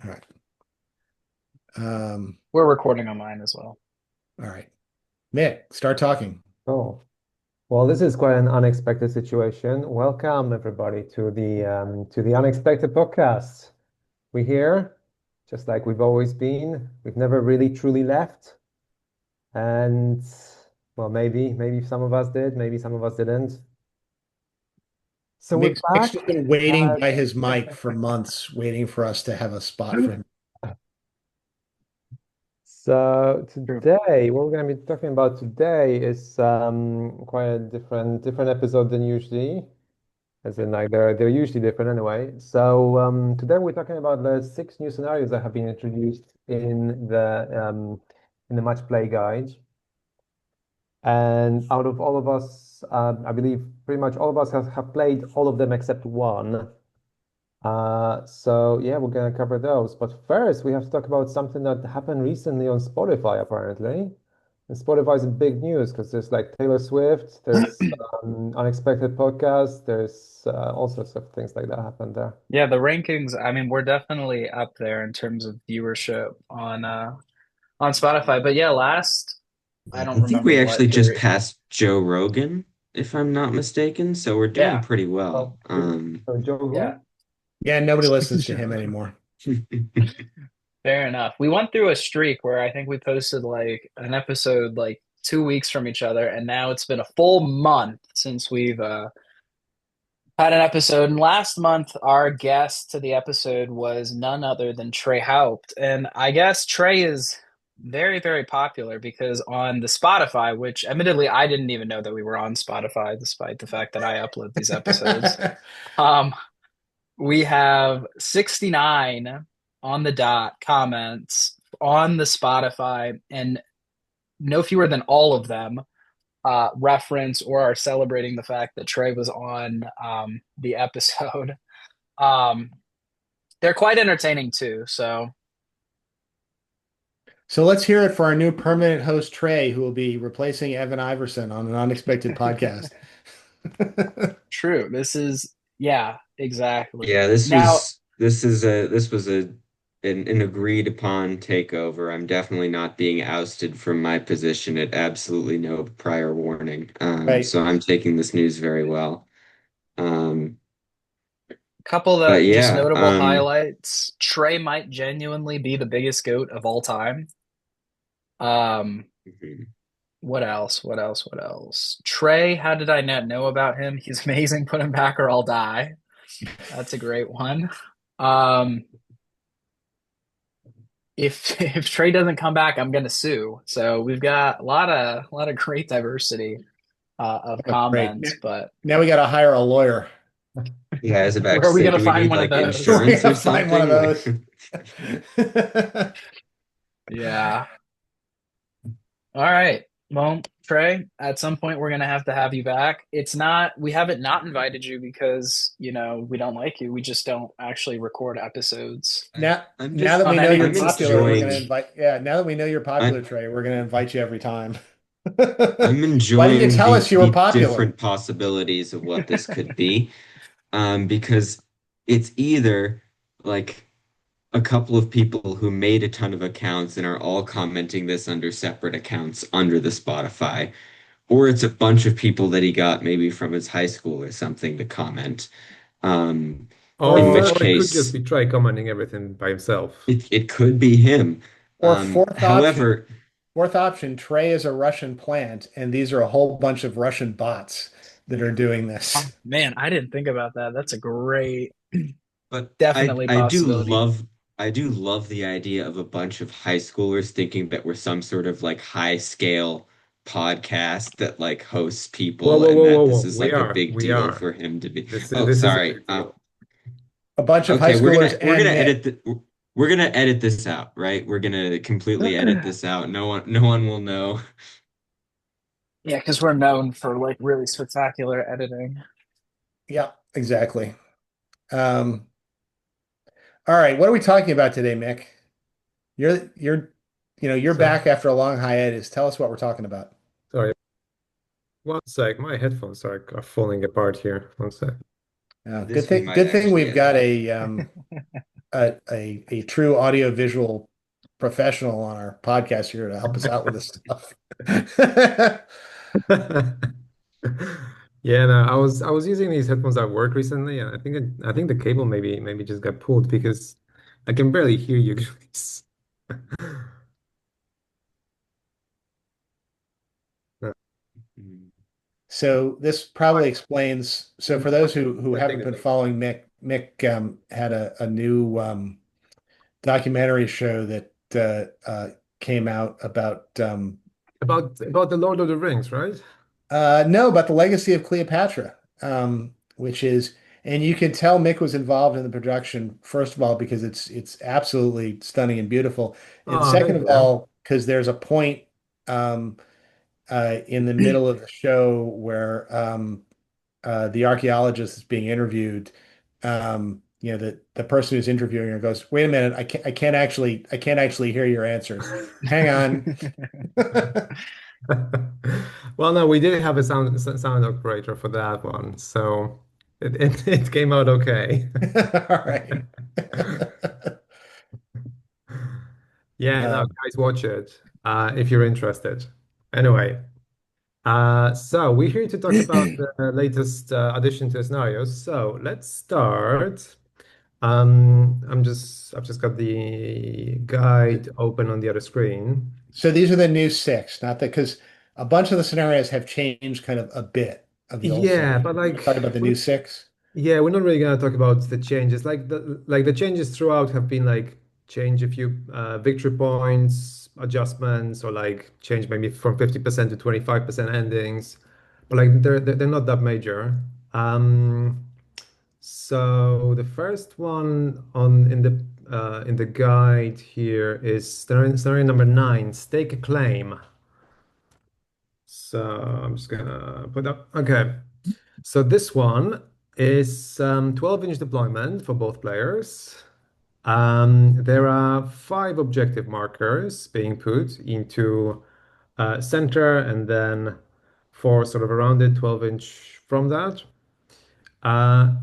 All right. Um, We're recording on mine as well. all right. Mick, start talking. Oh, well, this is quite an unexpected situation. Welcome, everybody, to the unexpected podcast. We're here, just like we've always been. We've never really truly left, and well, maybe some of us did, maybe some of us didn't. So we're Mick's back. just been waiting Uh, by his mic for months, waiting for us to have a spot for him. so True. today, what we're going to be talking about today is quite a different episode than usually. As in, like they're usually different anyway. So today we're talking about the six new scenarios that have been introduced in the Match Play guide. And out of all of us, I believe pretty much all of us have played all of them except one. So yeah, we're gonna cover those. But first, we have to talk about something that happened recently on Spotify, apparently. And Spotify is big news because there's like Taylor Swift, there's unexpected podcasts, there's all sorts of things like that happened there. Yeah, the rankings, I mean, we're definitely up there in terms of viewership on Spotify. But yeah, last I I don't think remember we actually what just period. passed Joe Rogan, if I'm not mistaken. So we're doing Yeah. pretty well. Oh, so Joe Yeah. who? Yeah, nobody listens to him anymore. Fair enough. We went through a streak where I think we posted like an episode like 2 weeks from each other, and now it's been a full month since we've had an episode. And last month, our guest to the episode was none other than Trey Haupt. And I guess Trey is very, very popular because on the Spotify, which admittedly I didn't even know that we were on Spotify, despite the fact that I upload these episodes. Um, we have 69 on the dot comments on the Spotify, and no fewer than all of them reference or are celebrating the fact that Trey was on the episode. Um, they're quite entertaining too. So So let's hear it for our new permanent host, Trey, who will be replacing Evan Iverson on an unexpected podcast. true. This is, yeah, exactly. Yeah, Now, this was an agreed upon takeover. I'm definitely not being ousted from my position at absolutely no prior warning. Right. So I'm taking this news very well. Um, couple but of just yeah, notable highlights. Trey might genuinely be the biggest goat of all time. Um, mhm. what else? What else? What else? Trey, how did I not know about him? He's amazing. Put him back or I'll die. That's a great one. Um, if if Trey doesn't come back, I'm gonna sue. So we've got a lot of great diversity of Oh, great. Now, comments, but now we got to hire a lawyer. Yeah, I was about where to are we say, gonna do we find need one of like those? We insurance got or to find one of something? Like, those. Yeah. All right. Well, Trey, at some point we're gonna have to have you back. It's not we haven't not invited you because, we don't like you. We just don't actually record episodes Now, I'm now just that on we know any you're of I'm these popular, we're episodes. gonna enjoying invite. Yeah, now that we know you're popular, I Trey, we're gonna invite you every time. I'm Why didn't you enjoying tell us you were the popular? different possibilities of what this could be. Because it's either like a couple of people who made a ton of accounts and are all commenting this under separate accounts under the Spotify, or it's a bunch of people that he got maybe from his high school or something to comment. Um, Or in fourth, which Or it could just case be Trey commenting everything by himself. it could be him. or fourth option. However, Fourth option, Trey is a Russian plant, and these are a whole bunch of Russian bots that are doing Oh, this. man, I didn't think about that. That's a great, but definitely possibility. I do love the idea of a bunch of high schoolers thinking that we're some sort of like high scale podcast that like hosts Whoa, people whoa, and whoa, whoa, that whoa. this is like a big We deal are. for him to be. Oh, This is a sorry. big deal. A bunch of high Okay, schoolers we're and gonna Mick. we're gonna edit this out, right? We're gonna completely edit this out. No one will know. Yeah, because we're known for like really spectacular editing. Yeah, exactly. Um, all right, what are we talking about today, Mick? You're you're So, back after a long hiatus. Tell us what we're talking about. sorry, one sec. My headphones are falling apart here. One sec. This we might Good thing actually we've edit got out. a true audiovisual professional on our podcast here to help us out with this stuff. Yeah, no, I was using these headphones at work recently, and I think the cable maybe just got pulled because I can barely hear you guys. No, Mm. So this probably explains. So for those who haven't been following Mick had a new documentary show that came out about about the Lord of the Rings, right? no, about the legacy of Cleopatra, which is, and you can tell Mick was involved in the production, first of all, because it's absolutely stunning and beautiful, and Oh, second thank of you. all, because there's a point um, in the middle of the show where the archaeologist is being interviewed. The person who's interviewing her goes, "Wait a minute, I can't actually hear your answers. Hang on." Well, no, we did have a sound operator for that one, so it came out okay. All right. Yeah, no, Uh, guys, watch it if you're interested. Anyway, so we're here to talk about the latest addition to the scenarios. So let's start. I've just got the guide open on the other screen. so these are the new six, not that because a bunch of the scenarios have changed kind of a bit of the old six. Yeah, but You want to talk about the new six? yeah, we're not really gonna talk about the changes. Like the changes throughout have been like change a few victory points, adjustments, or like change maybe from 50% to 25% endings. But like they're not that major. Um, so the first one on in the guide here is scenario number 9, stake a claim. So I'm just gonna put up. Okay. So this one is 12-inch deployment for both players. There are 5 objective markers being put into center and then 4 sort of around it, 12-inch from that.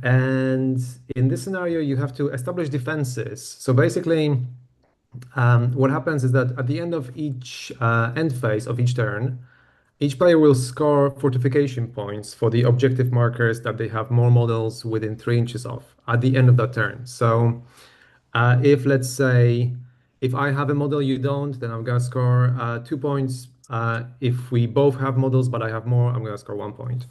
And in this scenario, you have to establish defenses. So basically, what happens is that at the end of each end phase of each turn, each player will score fortification points for the objective markers that they have more models within 3 inches of at the end of that turn. So if let's say if I have a model you don't, then I'm gonna score 2 points. If we both have models but I have more, I'm gonna score 1 point.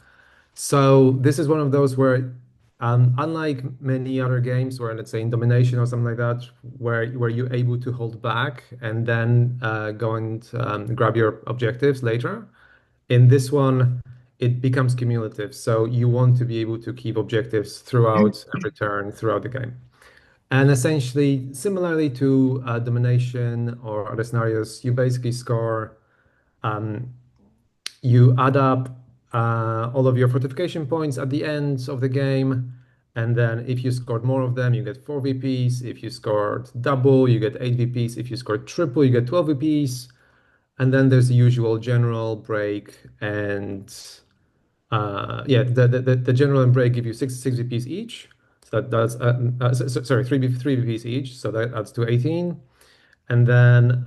So this is one of those where, unlike many other games, where let's say in domination or something like that, where you're able to hold back and then go and grab your objectives later, in this one it becomes cumulative. So you want to be able to keep objectives throughout every turn throughout the game. And essentially, similarly to domination or other scenarios, you basically score. Um, you add up all of your fortification points at the end of the game. And then if you scored more of them, you get 4 VPs. If you scored double, you get 8 VPs. If you scored triple, you get 12 VPs. And then there's the usual general break and yeah, the general and break give you six VPs each. So that's sorry, three VPs each. So that adds to 18. And then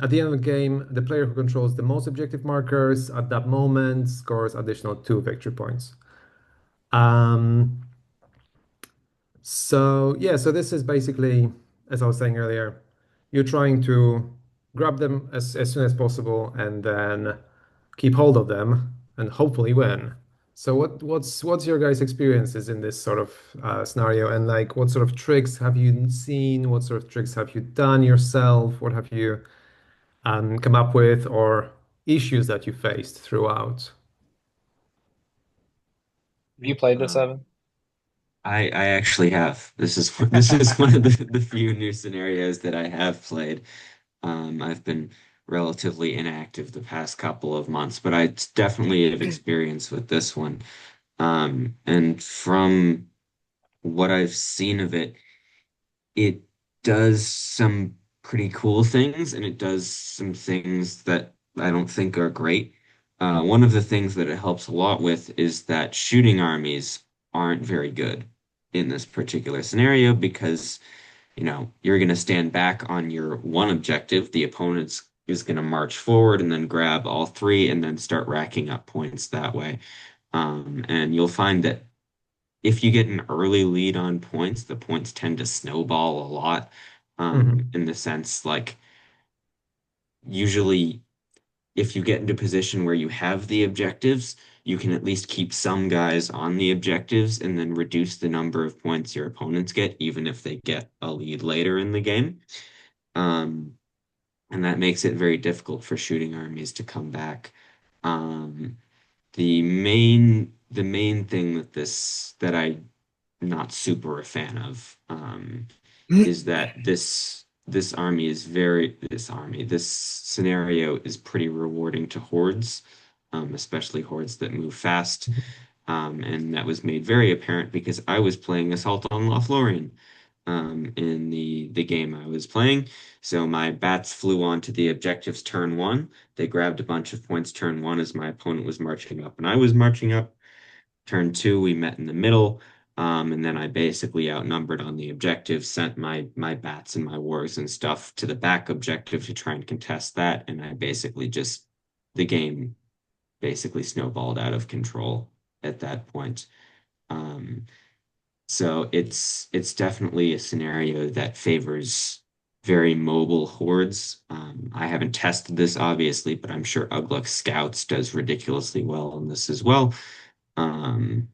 at the end of the game, the player who controls the most objective markers at that moment scores additional 2 victory points. Um, so yeah, so this is basically, as I was saying earlier, you're trying to grab them as soon as possible and then keep hold of them and hopefully win. So what's your guys' experiences in this sort of scenario, and like what sort of tricks have you seen? What sort of tricks have you done yourself? What have you come up with, or issues that you faced throughout? Have you played this, Um, Evan? I actually have. This is one of the few new scenarios that I have played. I've been relatively inactive the past couple of months, but I definitely have experience with this one. And from what I've seen of it, it does some pretty cool things, and it does some things that I don't think are great. One of the things that it helps a lot with is that shooting armies aren't very good in this particular scenario because, you're going to stand back on your one objective. The opponent's is going to march forward and then grab all three and then start racking up points that way. And you'll find that if you get an early lead on points, the points tend to snowball a lot. Hmm. In the sense, like, usually if you get into a position where you have the objectives, you can at least keep some guys on the objectives and then reduce the number of points your opponents get, even if they get a lead later in the game. Um, and that makes it very difficult for shooting armies to come back. Um, the main thing that I'm not super a fan of, is that this scenario is pretty rewarding to hordes, especially hordes that move fast. And that was made very apparent because I was playing Assault on Lothlorien, in the game I was playing. So my bats flew onto the objectives turn one. They grabbed a bunch of points turn one as my opponent was marching up and I was marching up. Turn two, we met in the middle. And then I basically outnumbered on the objective, sent my bats and my wargs and stuff to the back objective to try and contest that. And the game basically snowballed out of control at that point. Um, so it's definitely a scenario that favors very mobile hordes. I haven't tested this obviously, but I'm sure Ugluk Scouts does ridiculously well in this as well. Um,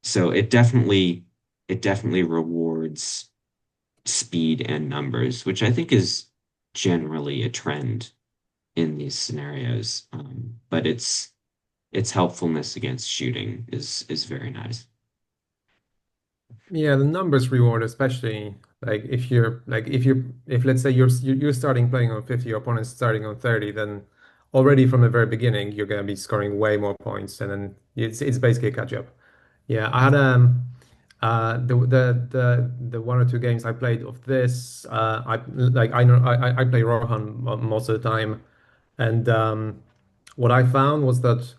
so it definitely rewards speed and numbers, which I think is generally a trend in these scenarios. But its helpfulness against shooting is very nice. Yeah, the numbers reward, especially like if let's say you're starting playing on 50, your opponent's starting on 30, then already from the very beginning you're gonna be scoring way more points, and then it's basically a catch up. Yeah, I had the one or two games I played of this. I know I play Rohan most of the time, and what I found was that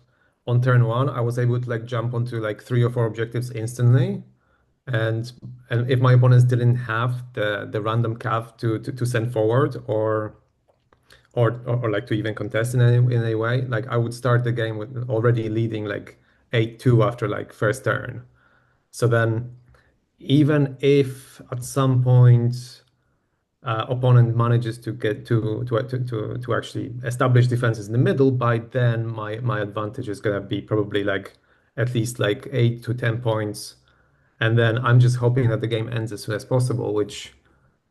on turn one I was able to like jump onto like three or four objectives instantly, and if my opponents didn't have the random cav to send forward or like to even contest in any way, like I would start the game with already leading like 8-2 after like first turn. So then even if at some point opponent manages to get to actually establish defenses in the middle, by then my advantage is gonna be probably like at least like 8 to 10 points, and then I'm just hoping that the game ends as soon as possible, which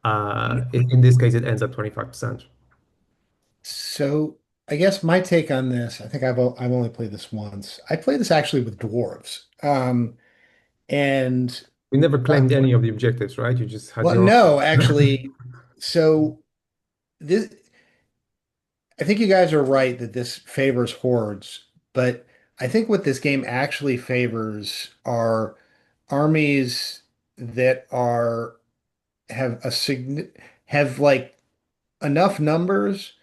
in this case it ends at 25%. So I guess my take on this, I think I've only played this once. I played this actually with dwarves. And We never what claimed any of the objectives, right? You just had well, your no, own. actually, so this I think you guys are right that this favors hordes, but I think what this game actually favors are armies that are have a have like enough numbers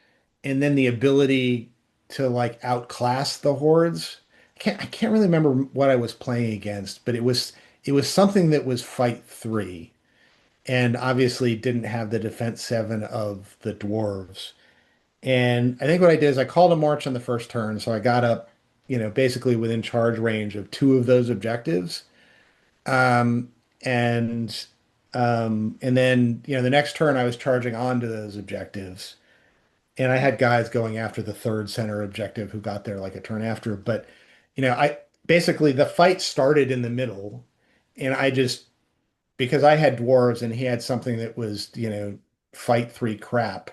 and then the ability to like outclass the hordes. I can't really remember what I was playing against, but it was something that was fight three and obviously didn't have the defense seven of the dwarves. And I think what I did is I called a march on the first turn, so I got up, basically within charge range of two of those objectives. Um, and and then, the next turn I was charging onto those objectives. And I had guys going after the third center objective who got there like a turn after. But, I basically the fight started in the middle, and I just because I had dwarves and he had something that was, fight three crap.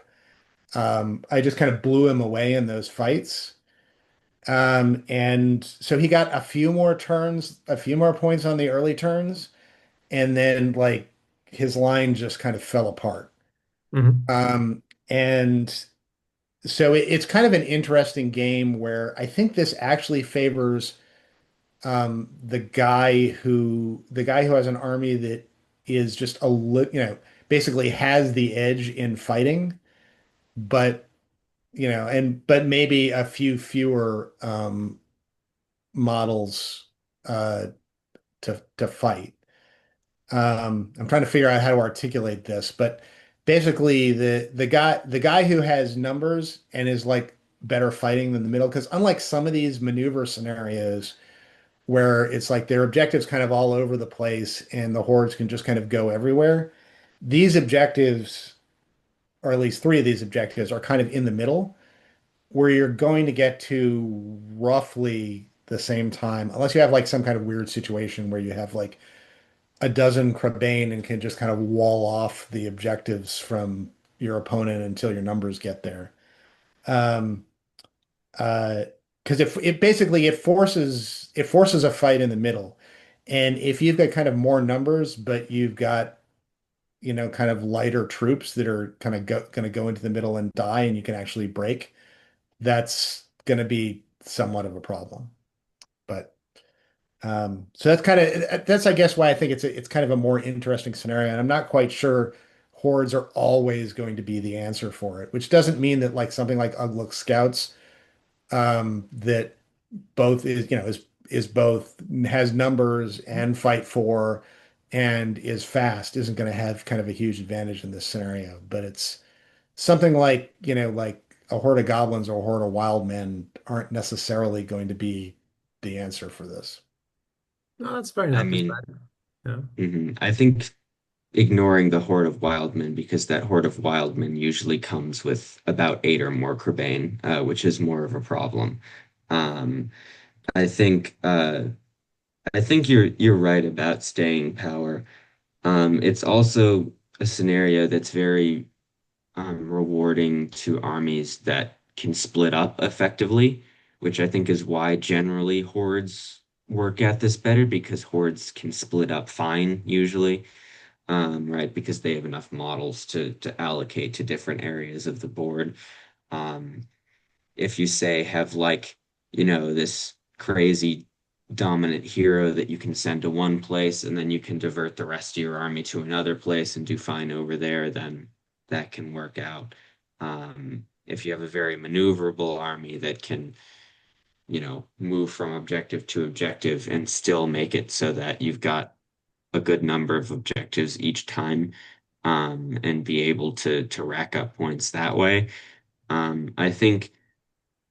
I just kind of blew him away in those fights. And so he got a few more turns, a few more points on the early turns, and then like his line just kind of fell apart. Mhm. And so it's kind of an interesting game where I think this actually favors the guy who has an army that is just basically has the edge in fighting, but but maybe a few fewer models uh to fight. I'm trying to figure out how to articulate this, but basically the guy who has numbers and is like better fighting than the middle, because unlike some of these maneuver scenarios where it's like their objectives kind of all over the place and the hordes can just kind of go everywhere, these objectives, or at least three of these objectives, are kind of in the middle where you're going to get to roughly the same time, unless you have like some kind of weird situation where you have like a dozen Crabane and can just kind of wall off the objectives from your opponent until your numbers get there. Um, uh, because it basically it forces a fight in the middle, and if you've got kind of more numbers, but you've got kind of lighter troops that are kind of going to go into the middle and die, and you can actually break, that's going to be somewhat of a problem. But so that's I guess why I think it's kind of a more interesting scenario, and I'm not quite sure hordes are always going to be the answer for it, which doesn't mean that like something like Uglook Scouts that both is both has numbers and fight for and is fast isn't going to have kind of a huge advantage in this scenario. But it's something like like a horde of goblins or a horde of wild men aren't necessarily going to be the answer for this. No, that's fair I enough. That's mean, fine. Yeah. I think ignoring the horde of wildmen because that horde of wildmen usually comes with about eight or more Crebain, which is more of a problem. Um, I think I think you're right about staying power. It's also a scenario that's very rewarding to armies that can split up effectively, which I think is why generally hordes work at this better because hordes can split up fine usually, right? Because they have enough models to allocate to different areas of the board. Um, if you say have like, this crazy dominant hero that you can send to one place and then you can divert the rest of your army to another place and do fine over there, then that can work out. If you have a very maneuverable army that can, move from objective to objective and still make it so that you've got a good number of objectives each time, and be able to rack up points that way. I think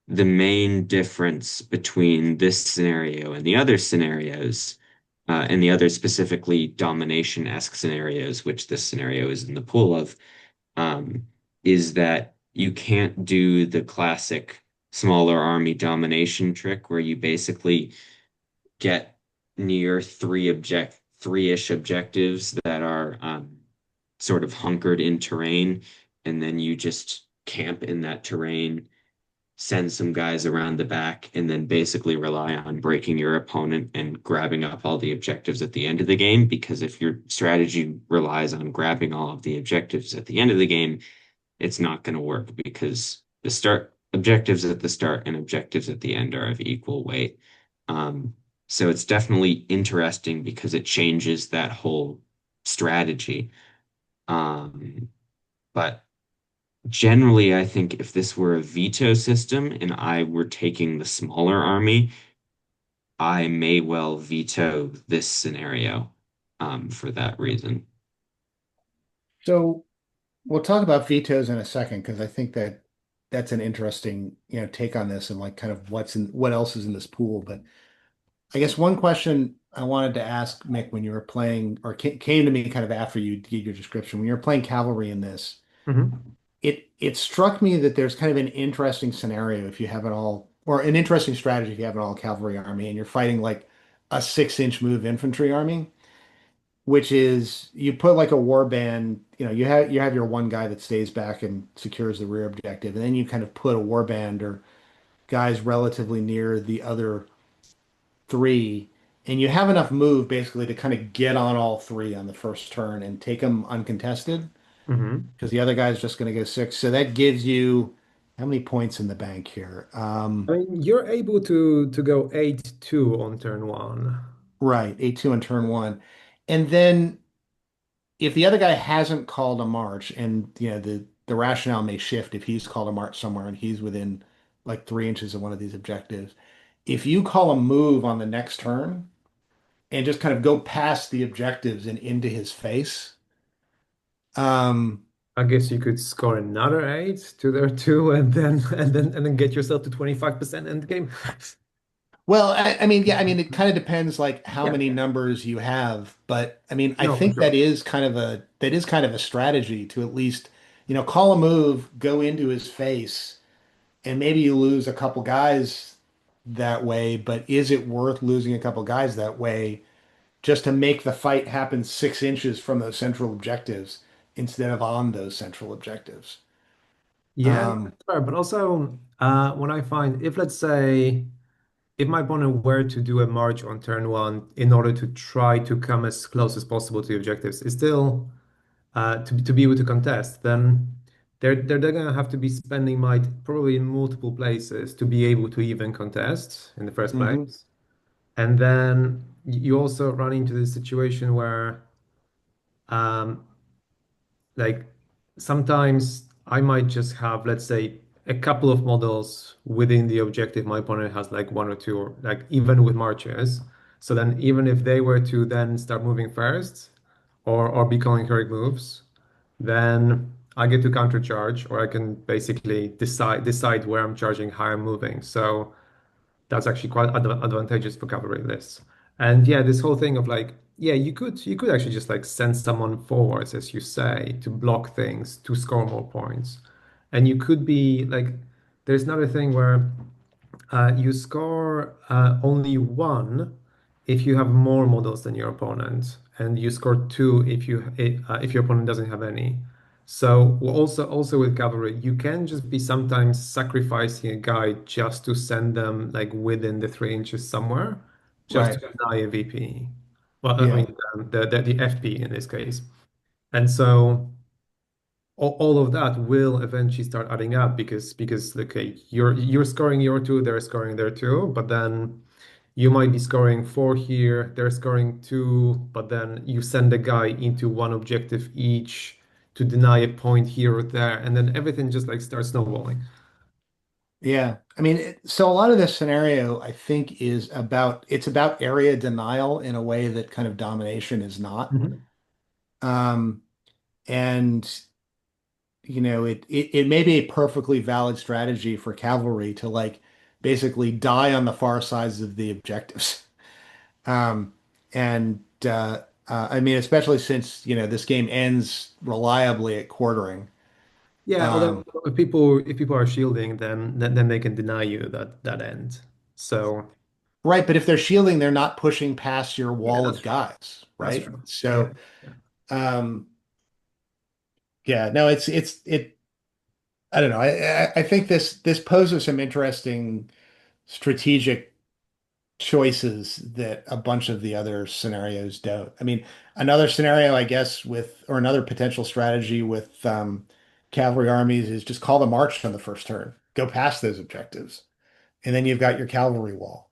the main difference between this scenario and the other scenarios, and the other specifically domination-esque scenarios, which this scenario is in the pool of, um, is that you can't do the classic smaller army domination trick where you basically get near three-ish objectives that are sort of hunkered in terrain, and then you just camp in that terrain, send some guys around the back, and then basically rely on breaking your opponent and grabbing up all the objectives at the end of the game. Because if your strategy relies on grabbing all of the objectives at the end of the game, it's not going to work because the start objectives at the start and objectives at the end are of equal weight. Um, so it's definitely interesting because it changes that whole strategy. Um, but generally, I think if this were a veto system and I were taking the smaller army, I may well veto this scenario, for that reason. So we'll talk about vetoes in a second because I think that that's an interesting, take on this and like kind of what else is in this pool. But I guess one question I wanted to ask Mick when you were playing, or came to me kind of after you did your description, when you were playing cavalry in this, Hmm. it struck me that there's kind of an interesting scenario if you have it all, or an interesting strategy if you have an all cavalry army and you're fighting like a 6-inch move infantry army, which is you put like a war band, you have your one guy that stays back and secures the rear objective, and then you kind of put a war band or guys relatively near the other three, and you have enough move basically to kind of get on all three on the first turn and take them uncontested Hmm. because the other guy's just going to go six. So that gives you how many points in the bank here? I mean, you're able to go 8-2 on turn one. Right, A2 on turn one. And then if the other guy hasn't called a march, and the rationale may shift if he's called a march somewhere and he's within like 3 inches of one of these objectives. If you call a move on the next turn, and just kind of go past the objectives and into his face. Um, I guess you could score another eight to their two, and then get yourself to 25% end game. well, I mean, yeah, I mean, it kind of depends like how Yeah, many numbers you have, but I mean, I no, for think sure. that is kind of a strategy to at least, call a move, go into his face, and maybe you lose a couple guys that way, but is it worth losing a couple guys that way just to make the fight happen 6 inches from those central objectives instead of on those central objectives? Yeah, no, Um, that's fair. But also, when I find if let's say if my opponent were to do a march on turn one in order to try to come as close as possible to the objectives, is still to be able to contest, then they're gonna have to be spending might probably in multiple places to be able to even contest in the first mhm. place. And then you also run into this situation where um, like sometimes I might just have, let's say, a couple of models within the objective. My opponent has like one or two, or like even with marches. So then even if they were to then start moving first or be calling correct moves, then I get to countercharge, or I can basically decide where I'm charging, how I'm moving. So that's actually quite advantageous for cavalry lists. And yeah, this whole thing of like, yeah, you could actually just like send someone forwards, as you say, to block things, to score more points. And you could be like, there's another thing where you score only one if you have more models than your opponent, and you score two if your opponent doesn't have any. So also with cavalry, you can just be sometimes sacrificing a guy just to send them like within the 3 inches somewhere, just to Right. deny a VP. Well, I Yeah. mean the FP in this case. And so all of that will eventually start adding up because okay, you're scoring your two, they're scoring their two, but then you might be scoring four here, they're scoring two, but then you send a guy into one objective each to deny a point here or there, and then everything just like starts snowballing. Yeah. I mean, so a lot of this scenario, I think, it's about area denial in a way that kind of domination is not. Mhm. Um, and it may be a perfectly valid strategy for cavalry to like basically die on the far sides of the objectives. Um, and I mean, especially since, this game ends reliably at quartering. Yeah, although Um, if people are shielding, then they can deny you that end. So right, but if they're shielding, they're not pushing past your yeah, wall that's of true. guys, That's right? true. Yeah. So Yeah. um, yeah, no, it. I don't know. I think this poses some interesting strategic choices that a bunch of the other scenarios don't. I mean, another scenario, I guess, or another potential strategy with cavalry armies is just call the march on the first turn, go past those objectives, and then you've got your cavalry wall.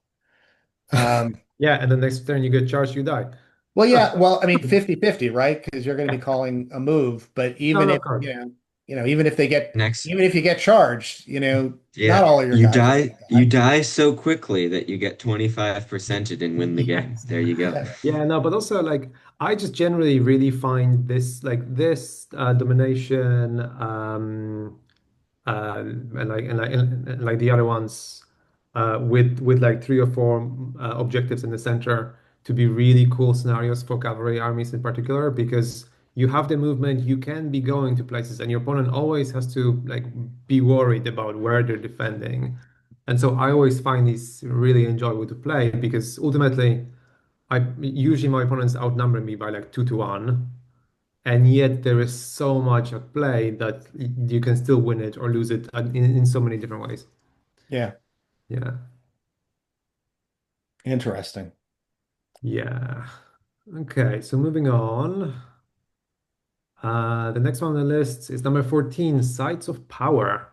Um, Yeah, and the next turn you get charged, you die. well, yeah, well, I mean, 50-50, right? Because you're going to be Yeah. calling a move, but No, even no, if, of course. Next, even if you get charged, not yeah, all of your you guys are die going to you die. die so quickly that you get 25%ed and win the game. Yes. There you go. Yeah. Yeah, no, but also like I just generally really find this domination and like the other ones with like three or four objectives in the center to be really cool scenarios for cavalry armies in particular because you have the movement, you can be going to places, and your opponent always has to like be worried about where they're defending. And so I always find these really enjoyable to play because ultimately I usually my opponents outnumber me by like 2 to 1, and yet there is so much at play that you can still win it or lose it in so many different ways. Yeah. Yeah. Interesting. Yeah. Okay, so moving on. The next one on the list is number 14, Sites of Power.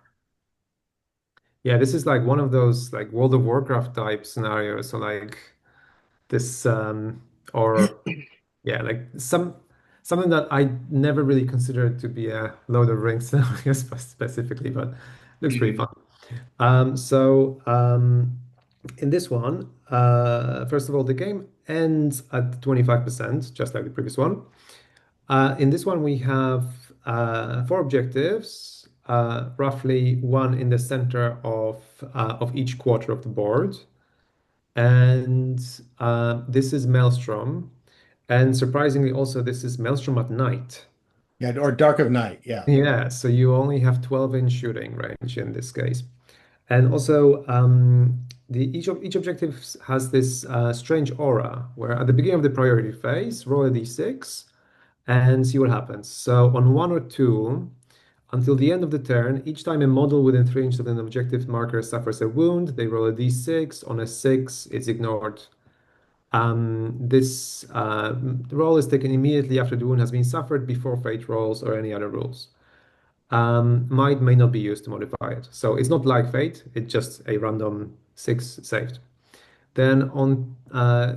Yeah, this is like one of those like World of Warcraft type scenarios. So like this or yeah, like something that I never really considered to be a Lord of Rings scenario specifically, but looks pretty fun. Mhm. So in this one, first of all, the game ends at 25%, just like the previous one. In this one, we have four objectives, roughly one in the center of each quarter of the board. And this is Maelstrom. And surprisingly, also, this is Maelstrom at night. Yeah, or Dark of Night. Yeah. Yeah, so you only have 12-inch shooting range in this case. And also, each objective has this strange aura where at the beginning of the priority phase, roll a d6 and see what happens. So on one or two, until the end of the turn, each time a model within 3 inches of an objective marker suffers a wound, they roll a d6. On a 6, it's ignored. This roll is taken immediately after the wound has been suffered before fate rolls or any other rules. Might may not be used to modify it. So it's not like fate, it's just a random 6 saved. Then on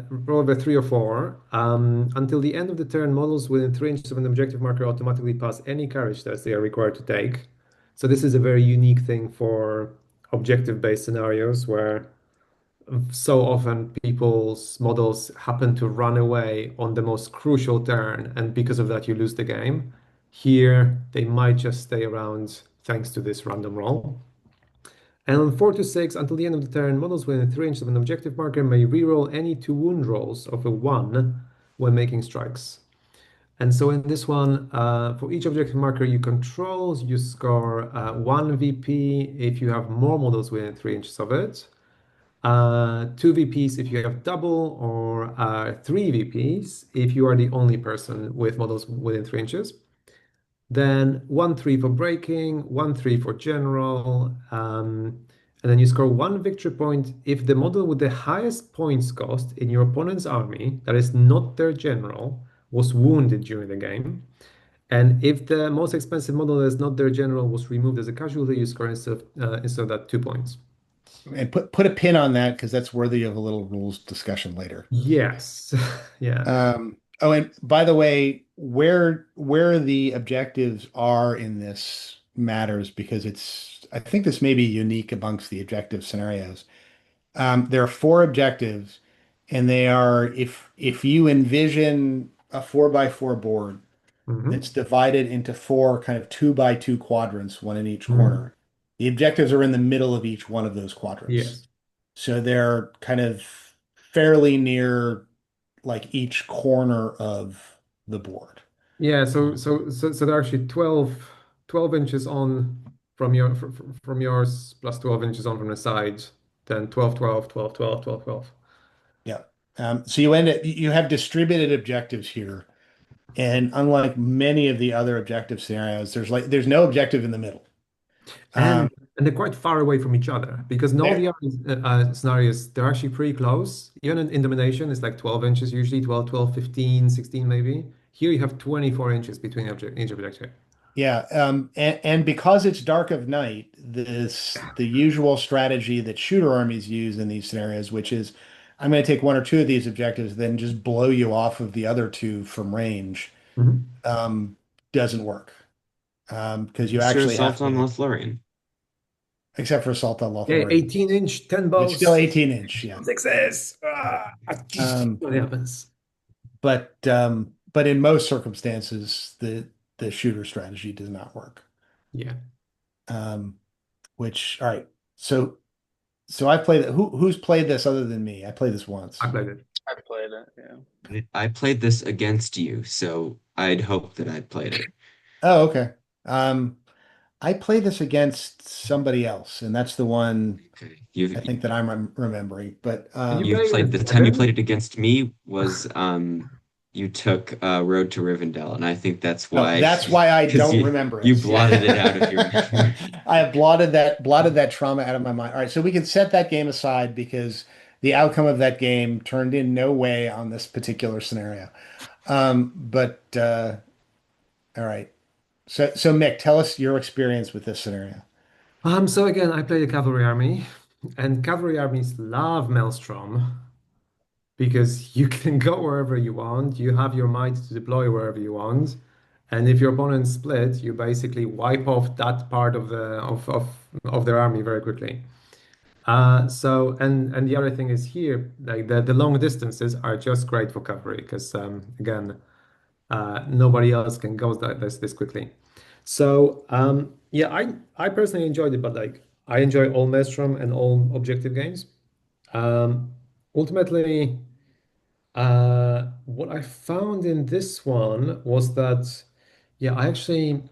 roll over 3 or 4, until the end of the turn, models within 3 inches of an objective marker automatically pass any courage test they are required to take. So this is a very unique thing for objective-based scenarios where so often people's models happen to run away on the most crucial turn, and because of that, you lose the game. Here, they might just stay around thanks to this random roll. And on 4 to 6, until the end of the turn, models within 3 inches of an objective marker may reroll any two wound rolls of a 1 when making strikes. And so in this one, for each objective marker you control, you score 1 VP if you have more models within 3 inches of it, 2 VPs if you have double, or 3 VPs if you are the only person with models within 3 inches. Then 1-3 for breaking, 1-3 for general, and then you score 1 victory point if the model with the highest points cost in your opponent's army, that is not their general, was wounded during the game. And if the most expensive model that is not their general was removed as a casualty, you score instead of that 2 points. And put a pin on that because that's worthy of a little rules discussion later. Yes. Yeah. Oh, and by the way, where the objectives are in this matters because I think this may be unique amongst the objective scenarios. There are four objectives, and they are if you envision a 4x4 board Mhm. that's divided into four kind of 2x2 quadrants, one in each Mhm. corner. The objectives are in the middle of each one of those quadrants. Yes. So they're kind of fairly near like each corner of the board. Yeah, so there are actually 12 inches on from yours plus 12 inches on from the side, then 12, 12, 12, 12, 12, 12. Yeah. So you have distributed objectives here. And unlike many of the other objective scenarios, there's no objective in the middle. And Um, and they're quite far away from each other because in all there, the other scenarios, they're actually pretty close. Even in domination, it's like 12 inches usually, 12, 12, 15, 16 maybe. Here you have 24 inches between each objective. yeah. And because it's dark of night, the usual strategy that shooter armies use in these scenarios, which is I'm going to take one or two of these objectives, then just blow you off of the other two from range, Mhm. um, doesn't work. Because you Sure, actually have assault on to, Lothlorien. except for Assault on Okay, Lothlorien. 18-inch, 10 It's still balls, 18 inch, yeah. success. Um, What happens? but in most circumstances, the shooter strategy does not work. Yeah, Um, all right. So I played who's played this other than me? I played this I once. played it. I played it, yeah. I played this against you, so I'd hope that I'd played it. Oh, okay. Um, I played this against somebody else, and that's the one Okay. I think that I'm remembering. But And you You've played played against the time you played Devin? it against me was you took Road to Rivendell, and I think that's oh, why that's why I because don't you remember you it. blotted it out of your memory. I have blotted that trauma out of my mind. All right, so we can set that game aside because the outcome of that game turned in no way on this particular scenario. But all right. So Mick, tell us your experience with this scenario. So again, I played a cavalry army, and cavalry armies love Maelstrom because you can go wherever you want. You have your might to deploy wherever you want, and if your opponent split, you basically wipe off that part of their army very quickly. And the other thing is here, like the long distances are just great for cavalry because again, nobody else can go this quickly. So yeah, I personally enjoyed it, but like I enjoy all Maelstrom and all objective games. Ultimately, what I found in this one was that, yeah, I actually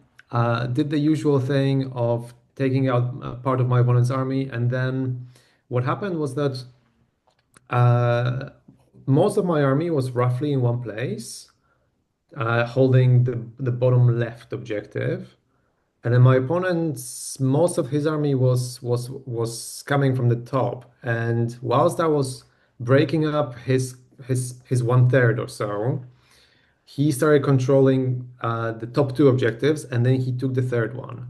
did the usual thing of taking out part of my opponent's army, and then what happened was that uh, most of my army was roughly in one place, holding the bottom left objective. And then my opponent's most of his army was coming from the top. And whilst I was breaking up his one third or so, he started controlling the top two objectives, and then he took the third one.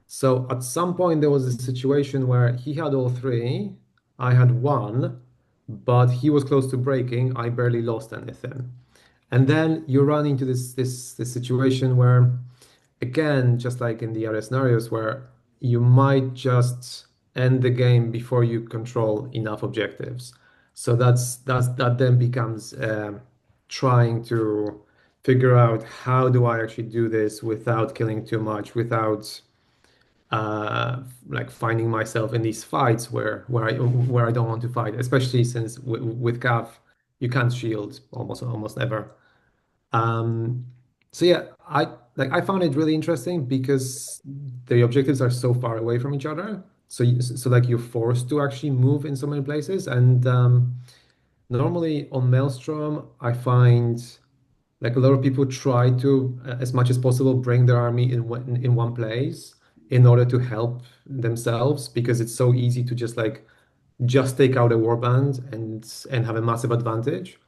So at some point there was a situation where he had all three, I had one, but he was close to breaking. I barely lost anything. And then you run into this situation where, again, just like in the other scenarios, where you might just end the game before you control enough objectives. So that then becomes trying to figure out how do I actually do this without killing too much, without like finding myself in these fights where I don't want to fight, especially since with Cav you can't shield almost ever. Um, so yeah, I found it really interesting because the objectives are so far away from each other. So like you're forced to actually move in so many places. And normally on Maelstrom, I find like a lot of people try to, as much as possible, bring their army in one place in order to help themselves because it's so easy to just take out a warband and have a massive advantage.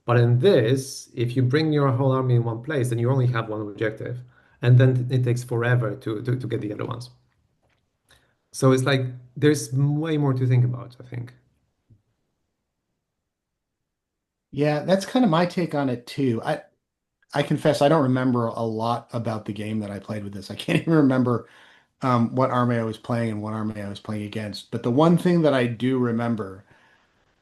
But in this, if you bring your whole army in one place, then you only have one objective, and then it takes forever to get the other ones. So it's like there's way more to think about, I think. Yeah, that's kind of my take on it too. I confess I don't remember a lot about the game that I played with this. I can't even remember what army I was playing and what army I was playing against. But the one thing that I do remember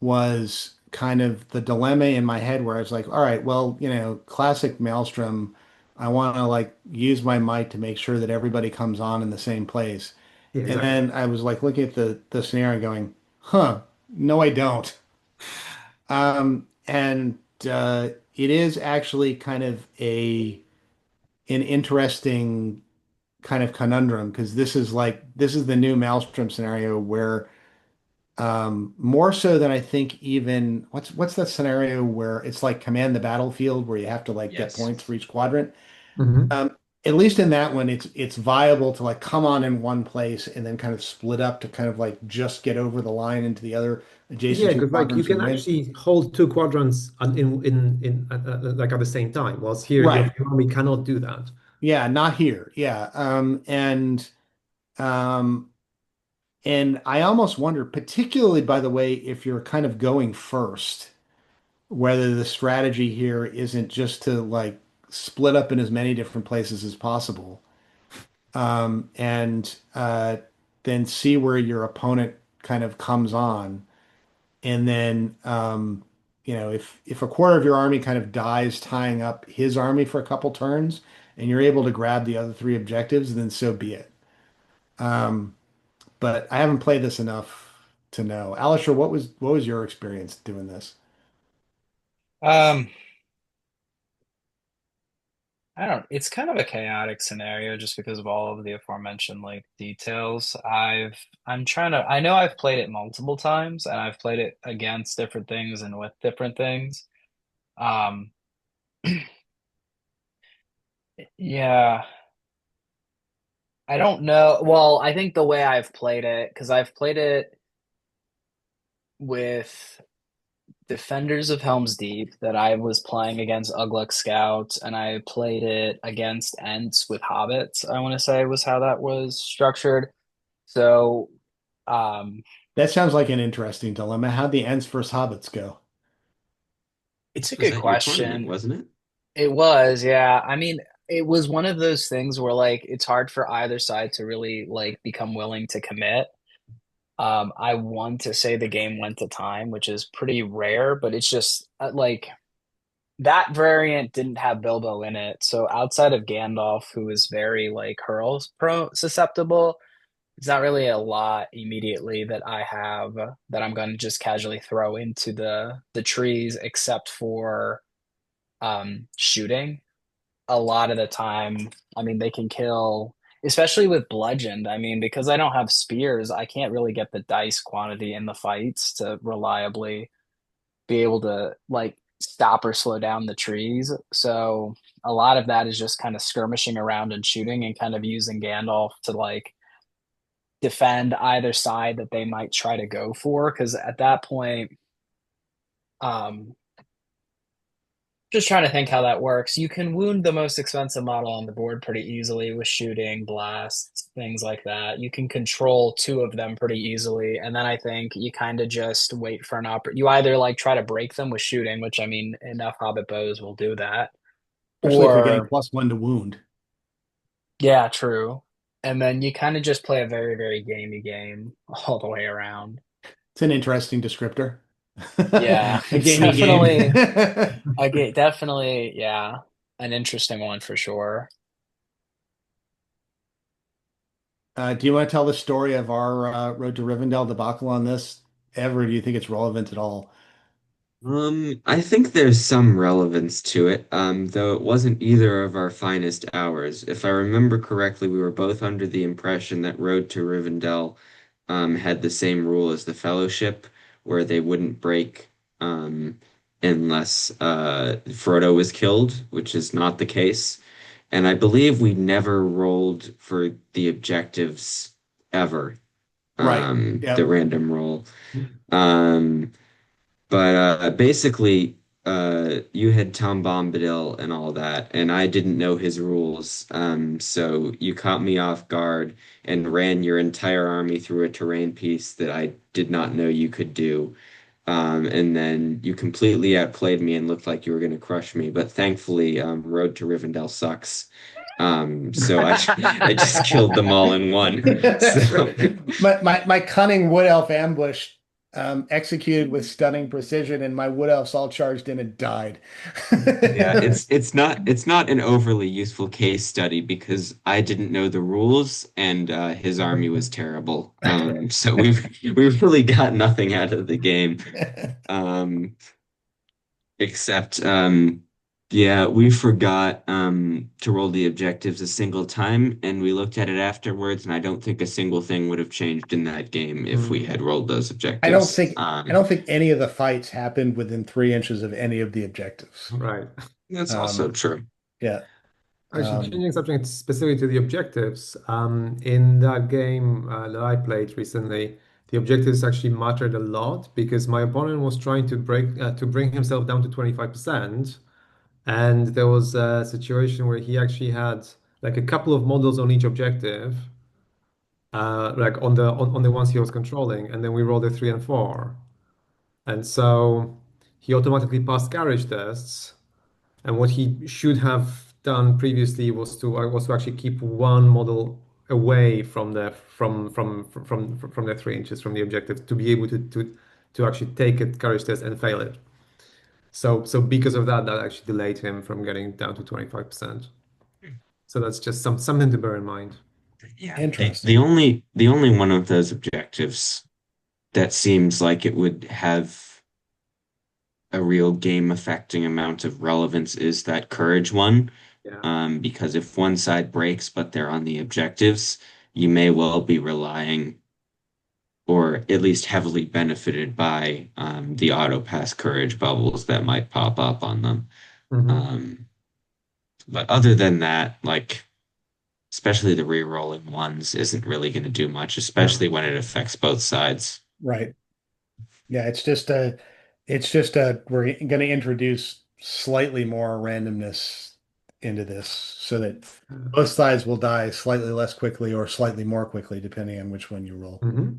was kind of the dilemma in my head where I was like, all right, well, classic Maelstrom, I want to like use my might to make sure that everybody comes on in the same place. Yeah, And exactly. then I was like looking at the scenario going, huh, no, I don't. And it is actually kind of a an interesting kind of conundrum because this is the new Maelstrom scenario where more so than I think even what's that scenario where it's like command the battlefield where you have to like get Yes. points for each quadrant. Hmm. Um, at least in that one, it's viable to like come on in one place and then kind of split up to kind of like just get over the line into the other Yeah, adjacent two because like you quadrants can and win. actually hold two quadrants in like at the same time, whilst here Right. your army cannot do that. Yeah, not here. Yeah. Um and I almost wonder, particularly by the way, if you're kind of going first, whether the strategy here isn't just to like split up in as many different places as possible, and then see where your opponent kind of comes on, and then if a quarter of your army kind of dies tying up his army for a couple turns, and you're able to grab the other three objectives, then so be it. Um, but I haven't played this enough to know. Alisher, what was your experience doing this? Um, I don't, it's kind of a chaotic scenario just because of all of the aforementioned like details. I know I've played it multiple times and I've played it against different things and with different things. Um, yeah, I don't know. Well, I think the way I've played it, because I've played it with Defenders of Helm's Deep that I was playing against Ugluk Scouts, and I played it against Ents with Hobbits, I want to say was how that was structured. So, um, That sounds like an interesting dilemma. How'd the Ents versus Hobbits go? it's a Was good that your tournament, question. wasn't it? It was, yeah. I mean, it was one of those things where like it's hard for either side to really like become willing to commit. I want to say the game went to time, which is pretty rare, but it's just like that variant didn't have Bilbo in it. So outside of Gandalf, who is very like hurl pro susceptible, it's not really a lot immediately that I have that I'm going to just casually throw into the trees, except for shooting. A lot of the time, I mean, they can kill, especially with bludgeoned. I mean, because I don't have spears, I can't really get the dice quantity in the fights to reliably be able to like stop or slow down the trees. So a lot of that is just kind of skirmishing around and shooting and kind of using Gandalf to like defend either side that they might try to go for. Because at that point, um, just trying to think how that works. You can wound the most expensive model on the board pretty easily with shooting, blasts, things like that. You can control two of them pretty easily. And then I think you kind of just wait for an you either like try to break them with shooting, which I mean, enough Hobbit bows will do that. Especially if they're getting Or, +1 to wound. yeah, true. And then you kind of just play a very, very gamey game all the way around. It's an interesting descriptor. Yeah, A it's gamey game. definitely definitely, yeah, an interesting one for sure. Do you want to tell the story of our Road to Rivendell debacle on this ever? Do you think it's relevant at all? I think there's some relevance to it, though it wasn't either of our finest hours. If I remember correctly, we were both under the impression that Road to Rivendell had the same rule as the Fellowship, where they wouldn't break unless Frodo was killed, which is not the case. And I believe we never rolled for the objectives ever, Right. the Yep. random roll. Um, but basically, you had Tom Bombadil and all that, and I didn't know his rules. So you caught me off guard and ran your entire army through a terrain piece that I did not know you could do. And then you completely outplayed me and looked like you were going to crush me. But thankfully, Road to Rivendell sucks. So I just killed them all in one. That's So right. My cunning wood elf ambush executed with stunning precision, and my wood elves all charged in and died. yeah, it's not an overly useful case study because I didn't know the rules and his army was terrible. So we've really got nothing out of the game. Um, except yeah, we forgot to roll the objectives a single time and we looked at it afterwards and I don't think a single thing would have changed in that game if we Mm, had rolled those I don't objectives. think I don't think any of the fights happened within 3 inches of any of the objectives. right. That's also Um, true. yeah. Actually, Um, changing subject specifically to the objectives, in that game that I played recently, the objectives actually mattered a lot because my opponent was trying to bring himself down to 25%, and there was a situation where he actually had like a couple of models on each objective, like on the ones he was controlling, and then we rolled a 3 and 4, and so he automatically passed carriage tests. And what he should have done previously was to actually keep one model away from the 3 inches from the objective to be able to actually take a courage test and fail it. So because of that, that actually delayed him from getting down to 25%. So that's just something to bear in mind. Yeah, the Interesting. only one of those objectives that seems like it would have a real game affecting amount of relevance is that courage one. Yeah. Because if one side breaks but they're on the objectives, you may well be relying or at least heavily benefited by the auto pass courage bubbles that might pop up on them. Hmm. Um, but other than that, like especially the re-rolling ones isn't really going to do much, Yeah. especially when it affects both sides. Right. Yeah, it's just we're going to introduce slightly more randomness into this so that both sides will die slightly less quickly or slightly more quickly, depending on which one you roll. Hmm.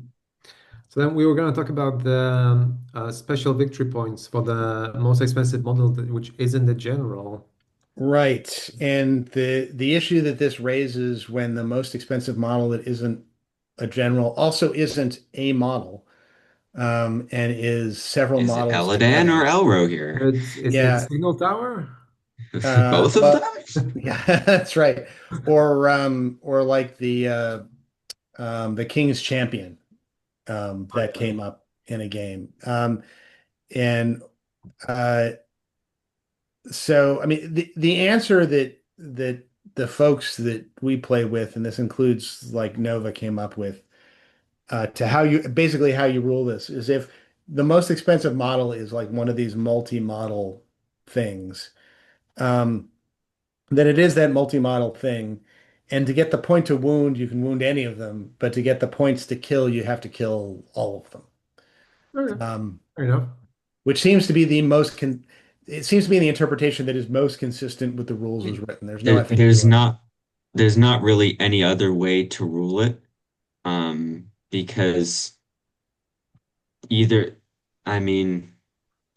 So then we were going to talk about the special victory points for the most expensive model, which isn't the general. Right. And the issue that this raises when the most expensive model that isn't a general, also isn't a model, and is several Is it models Eladan or together. Elro here? Is it Yeah, Signal Tower? Both of them? well, yeah, that's right. Or like the King's Champion that Okay. came up in a game. And uh, so, I mean, the answer that the folks that we play with, and this includes like Nova came up with, to how you basically how you rule this is if the most expensive model is like one of these multi-model things, um, then it is that multi-model thing. And to get the point to wound, you can wound any of them, but to get the points to kill, you have to kill all of them. Okay. Um, Fair enough. which seems to be the most con it seems to be the interpretation that is most consistent with the rules as It- written. There's no There, FAQ on that. there's not really any other way to rule it. Because either, I mean,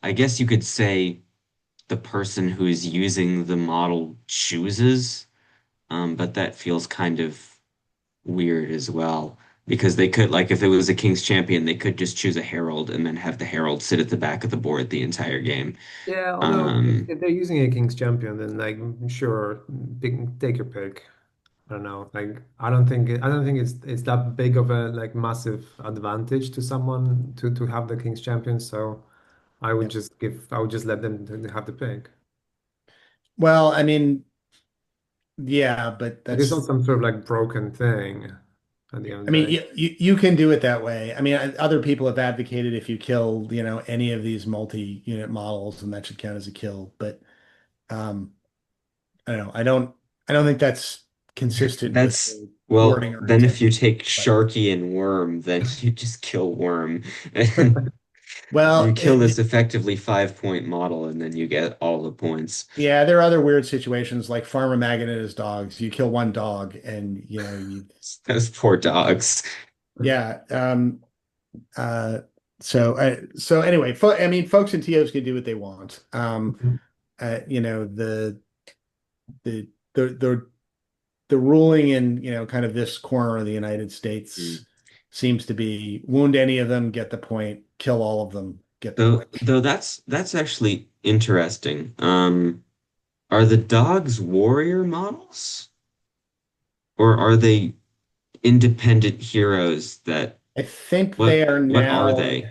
I guess you could say the person who's using the model chooses, but that feels kind of weird as well. Because they could, like, if it was a King's Champion, they could just choose a Herald and then have the Herald sit at the back of the board the entire game. Yeah, although Um, if they're using a King's Champion, then like sure, take your pick. I don't know. Like I don't think it's that big of a like massive advantage to someone to have the King's Champion. So Yeah. I would just let them have the pick. Well, I mean, yeah, but Like it's not that's some sort of like broken thing at the I end of the mean, day. you can do it that way. I mean, other people have advocated if you kill, any of these multi-unit models, and that should count as a kill. But um, I don't know. I don't think that's consistent with that's, the well, wording or then if intent. you take But Sharky and Worm, then you just kill Worm. And you well, kill this effectively 5 point model, and then you get all the points. yeah, there are other weird situations like Farmer Maggot and his dogs. You kill one dog, and you Those poor dogs. yeah. Uh, so anyway, I mean, folks in TOs can do what they want. Mhm. The the the the ruling in kind of this corner of the United Mm. States seems to be wound any of them, get the point, kill all of them, get the Though, point. though that's actually interesting. Are the dogs warrior models, or are they independent heroes that I think they are what are now. they?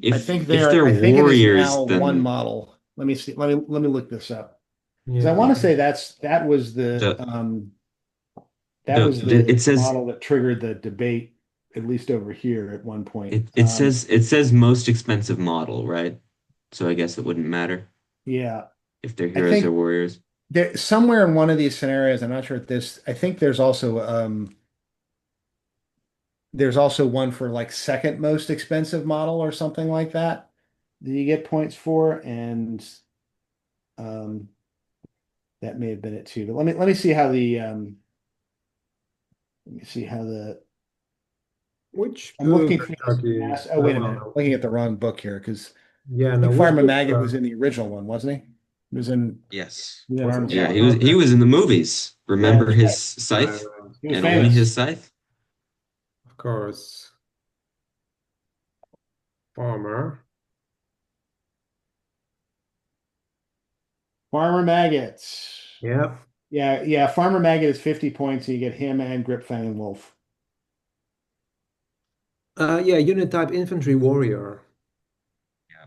If they're I think it is now warriors, one then model. Let me see. Let me look this up because I Yeah. want to say that was the the it says model that triggered the debate, at least over here at one point. it says most expensive model, right? So I guess it wouldn't matter Yeah, if they're I heroes or think warriors. there somewhere in one of these scenarios. I'm not sure if this. I think there's also one for like second most expensive model or something like that that you get points for, and um, that may have been it too. But let me see how the let me see how the Which I'm looking through this Sharky? mass. Oh, wait a Well, minute. no. Looking at the wrong book here because Yeah, I no. think Which Farmer book Maggot was in the original one, wasn't he? He was in Yes. was Arms it? Yeah, Lost. Okay. he was in the movies. Yeah, Remember that's right. his Right, scythe right. He was and only his famous. scythe? Of course. Farmer. Farmer Maggot. Yeah. Yeah, yeah. Farmer Maggot is 50 points. So you get him and Gripfang and Wolf. Yeah, unit type infantry warrior. Yeah.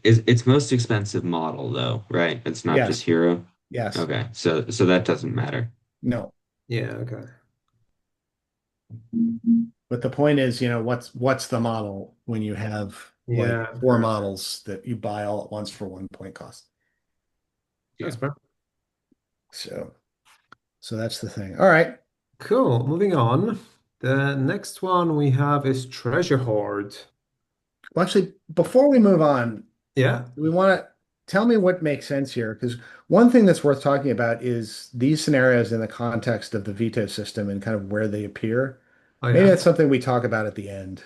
Is its most expensive model though, right? It's not just Yes, hero. yes. Okay, so that doesn't matter. No. Yeah, okay. But the point is, what's the model when you have like Yeah, four fair. models that you buy all at once for 1 point cost. Yeah. That's fair. So so that's the thing. All right. Cool. Moving on. The next one we have is Treasure Hoard. Well, actually, before we move on, Yeah. we want to tell me what makes sense here, because one thing that's worth talking about is these scenarios in the context of the veto system and kind of where they appear. Oh Maybe yeah. that's something we talk about at the end.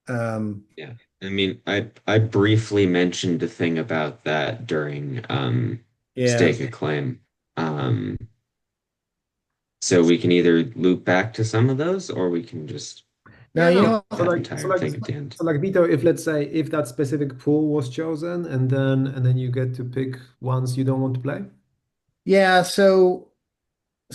Um, Yeah. I mean, I briefly mentioned a thing about that during yeah, Stake a Claim. So we can either loop back to some of those or we can just Now, Yeah, you no. know, So that like, so entire like, thing at the end. so like Vito, if let's say if that specific pool was chosen, and then you get to pick ones you don't want to play. yeah, so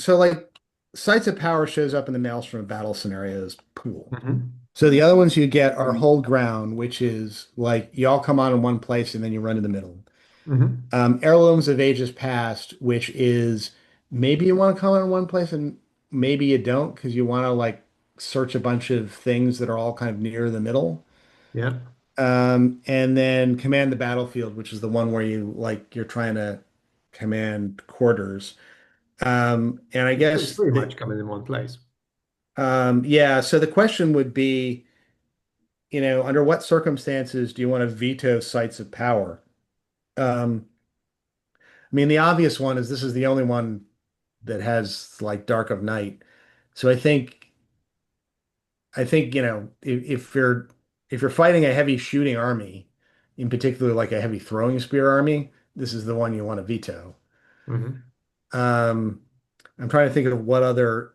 like Sites of Power shows up in the Maelstrom battle scenarios pool. Hmm. So the other ones you get are Hold Ground, which is like you all come on in one place and then you run in the middle. Hmm. Heirlooms of Ages Past, which is maybe you want to come on in one place and maybe you don't because you want to like search a bunch of things that are all kind of near the middle. Yeah, And then Command the Battlefield, which is the one where you like you're trying to command quarters. And I it's guess pretty the much coming in one place. yeah, so the question would be, under what circumstances do you want to veto sites of power? Um, I mean, the obvious one is this is the only one that has like Dark of Night. So I think, if you're fighting a heavy shooting army, in particular like a heavy throwing spear army, this is the one you want to veto. Hmm. Um, I'm trying to think of what other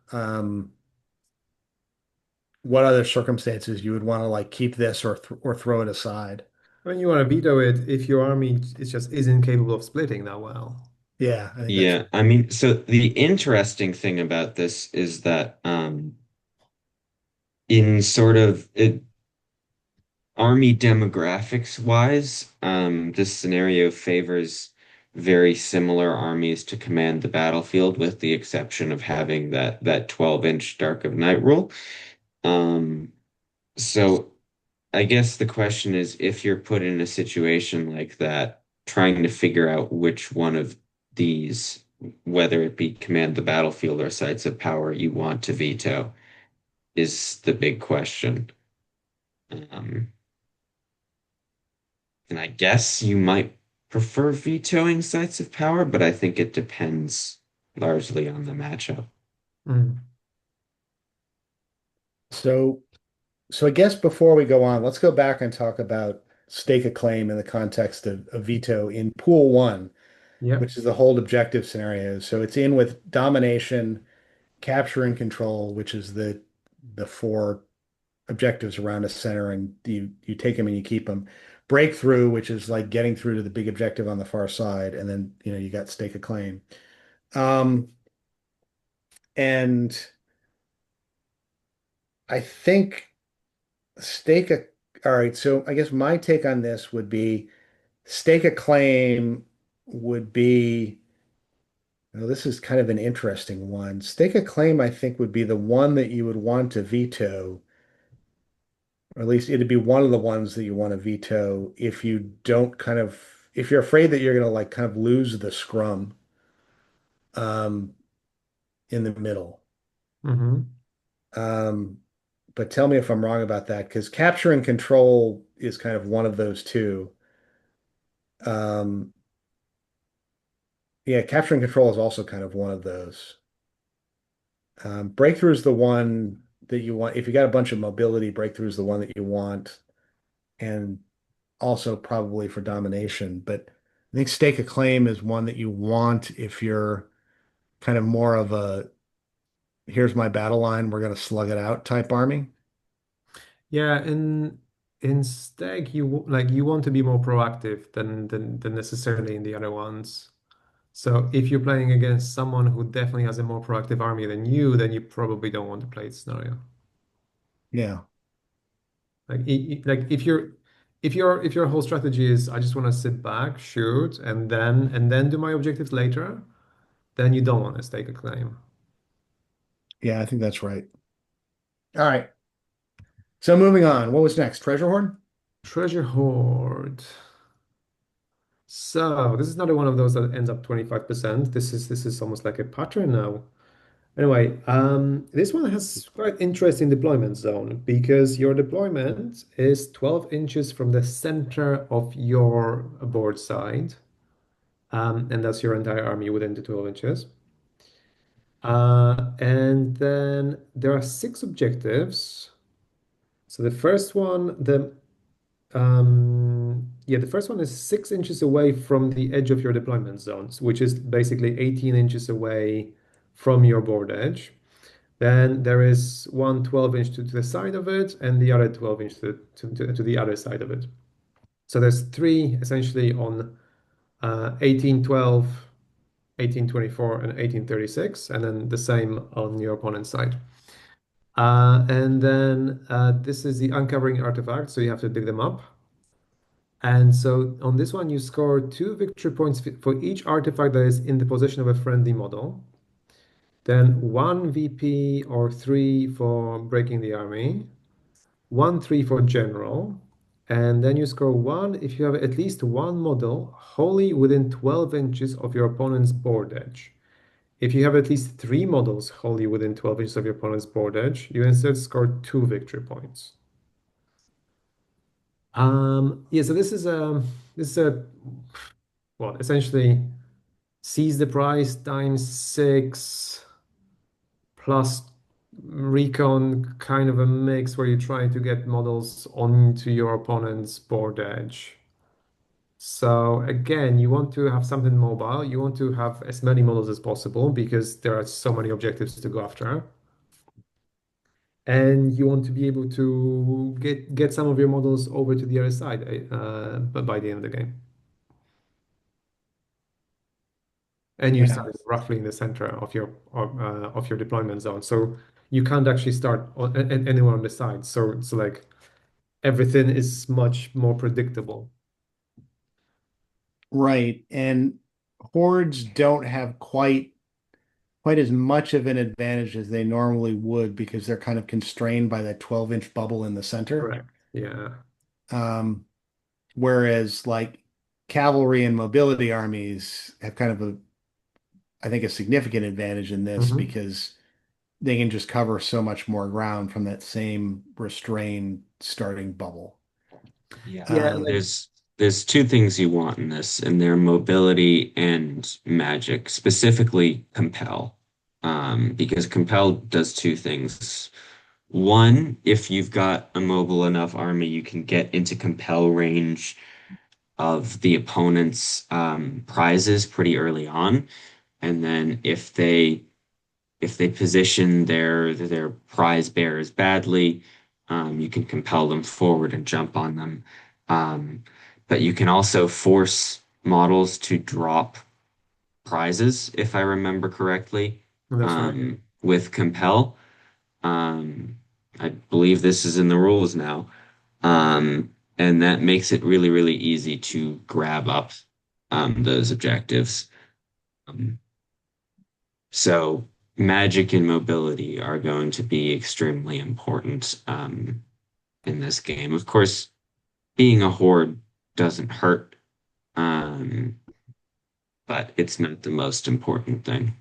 circumstances you would want to like keep this or throw it aside. I mean, you want to veto it if your army is just isn't capable of splitting that well. Yeah, I think that's Yeah, I mean, so the interesting thing about this is that in sort of army demographics wise, this scenario favors very similar armies to command the battlefield, with the exception of having that 12-inch Dark of Night rule. Um, so I guess the question is, if you're put in a situation like that, trying to figure out which one of these, whether it be command the battlefield or sites of power, you want to veto, is the big question. Um, and I guess you might prefer vetoing sites of power, but I think it depends largely on the matchup. Mm. so. So I guess before we go on, let's go back and talk about stake a claim in the context of veto in pool one, Yeah. which is the hold objective scenario. So it's in with domination, capture and control, which is the four objectives around a center, and you take them and you keep them. Breakthrough, which is like getting through to the big objective on the far side, and then you got stake a claim. Um, and I think stake a all right, so I guess my take on this would be stake a claim would be, this is kind of an interesting one. Stake a claim, I think, would be the one that you would want to veto, or at least it'd be one of the ones that you want to veto if you don't if you're afraid that you're going to like kind of lose the scrum um, in the middle. Hmm. Um, but tell me if I'm wrong about that, because capture and control is kind of one of those two. Um, yeah, capture and control is also kind of one of those. Breakthrough is the one that you want. If you got a bunch of mobility, breakthrough is the one that you want, and also probably for domination. But I think stake a claim is one that you want if you're kind of more of a here's my battle line, we're gonna slug it out type army. Yeah, in Stag, like you want to be more proactive than necessarily in the other ones. So if you're playing against someone who definitely has a more proactive army than you, then you probably don't want to play this scenario. Yeah. Like like if your whole strategy is I just want to sit back, shoot, and then do my objectives later, then you don't want to stake a claim. Yeah, I think that's right. All right. So moving on. What was next? Treasure Hoard? Treasure Hoard. So this is another one of those that ends up 25%. This is almost like a pattern now. Anyway, this one has quite interesting deployment zone because your deployment is 12 inches from the center of your board side, and that's your entire army within the 12 inches. And then there are six objectives. So the first one, the first one is 6 inches away from the edge of your deployment zones, which is basically 18 inches away from your board edge. Then there is one 12-inch to the side of it and the other 12-inch to the other side of it. So there's three essentially on 1812, 1824, and 1836, and then the same on your opponent's side. And then this is the uncovering artifact, so you have to dig them up. And so on this one, you score 2 victory points for each artifact that is in the possession of a friendly model. Then one VP or 3 for breaking the army, 1 3 for general, and then you score 1 if you have at least one model wholly within 12 inches of your opponent's board edge. If you have at least 3 models wholly within 12 inches of your opponent's board edge, you instead score 2 victory points. Yeah, so this is a well, essentially seize the prize times 6 plus recon, kind of a mix where you're trying to get models onto your opponent's board edge. So again, you want to have something mobile. You want to have as many models as possible because there are so many objectives to go after. And you want to be able to get some of your models over to the other side by the end of the game. And you're Yeah. starting roughly in the center of your deployment zone. So you can't actually start anywhere on the side. So like everything is much more predictable. Right. And hordes don't have quite as much of an advantage as they normally would because they're kind of constrained by that 12-inch bubble in the center. Correct. Yeah. Um, whereas like cavalry and mobility armies have kind of I think, a significant advantage in this Hmm. because they can just cover so much more ground from that same restrained starting bubble. Yeah, Yeah, Um, like there's two things you want in this, and they're mobility and magic, specifically compel. Because compel does two things. One, if you've got a mobile enough army, you can get into compel range of the opponent's prizes pretty early on. And then if they position their prize bearers badly, you can compel them forward and jump on them. Um, but you can also force models to drop prizes, if I remember correctly, that's right. with compel. I believe this is in the rules now. And that makes it really, really easy to grab up those objectives. Um, So magic and mobility are going to be extremely important in this game. Of course, being a horde doesn't hurt, um, but it's not the most important thing.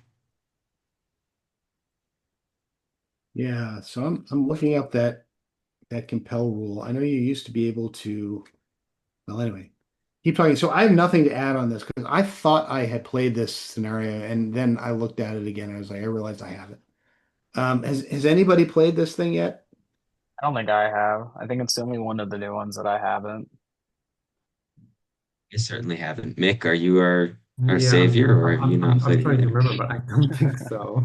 yeah, so I'm looking up that compel rule. I know you used to be able to, well, anyway, keep talking. So I have nothing to add on this because I thought I had played this scenario and then I looked at it again and I was like, I realized I haven't. Has anybody played this thing yet? I don't think I have. I think it's the only one of the new ones that I haven't. I certainly haven't. Mick, are you our Yeah, savior, or have you not I'm played it trying to either? remember, but I don't think so.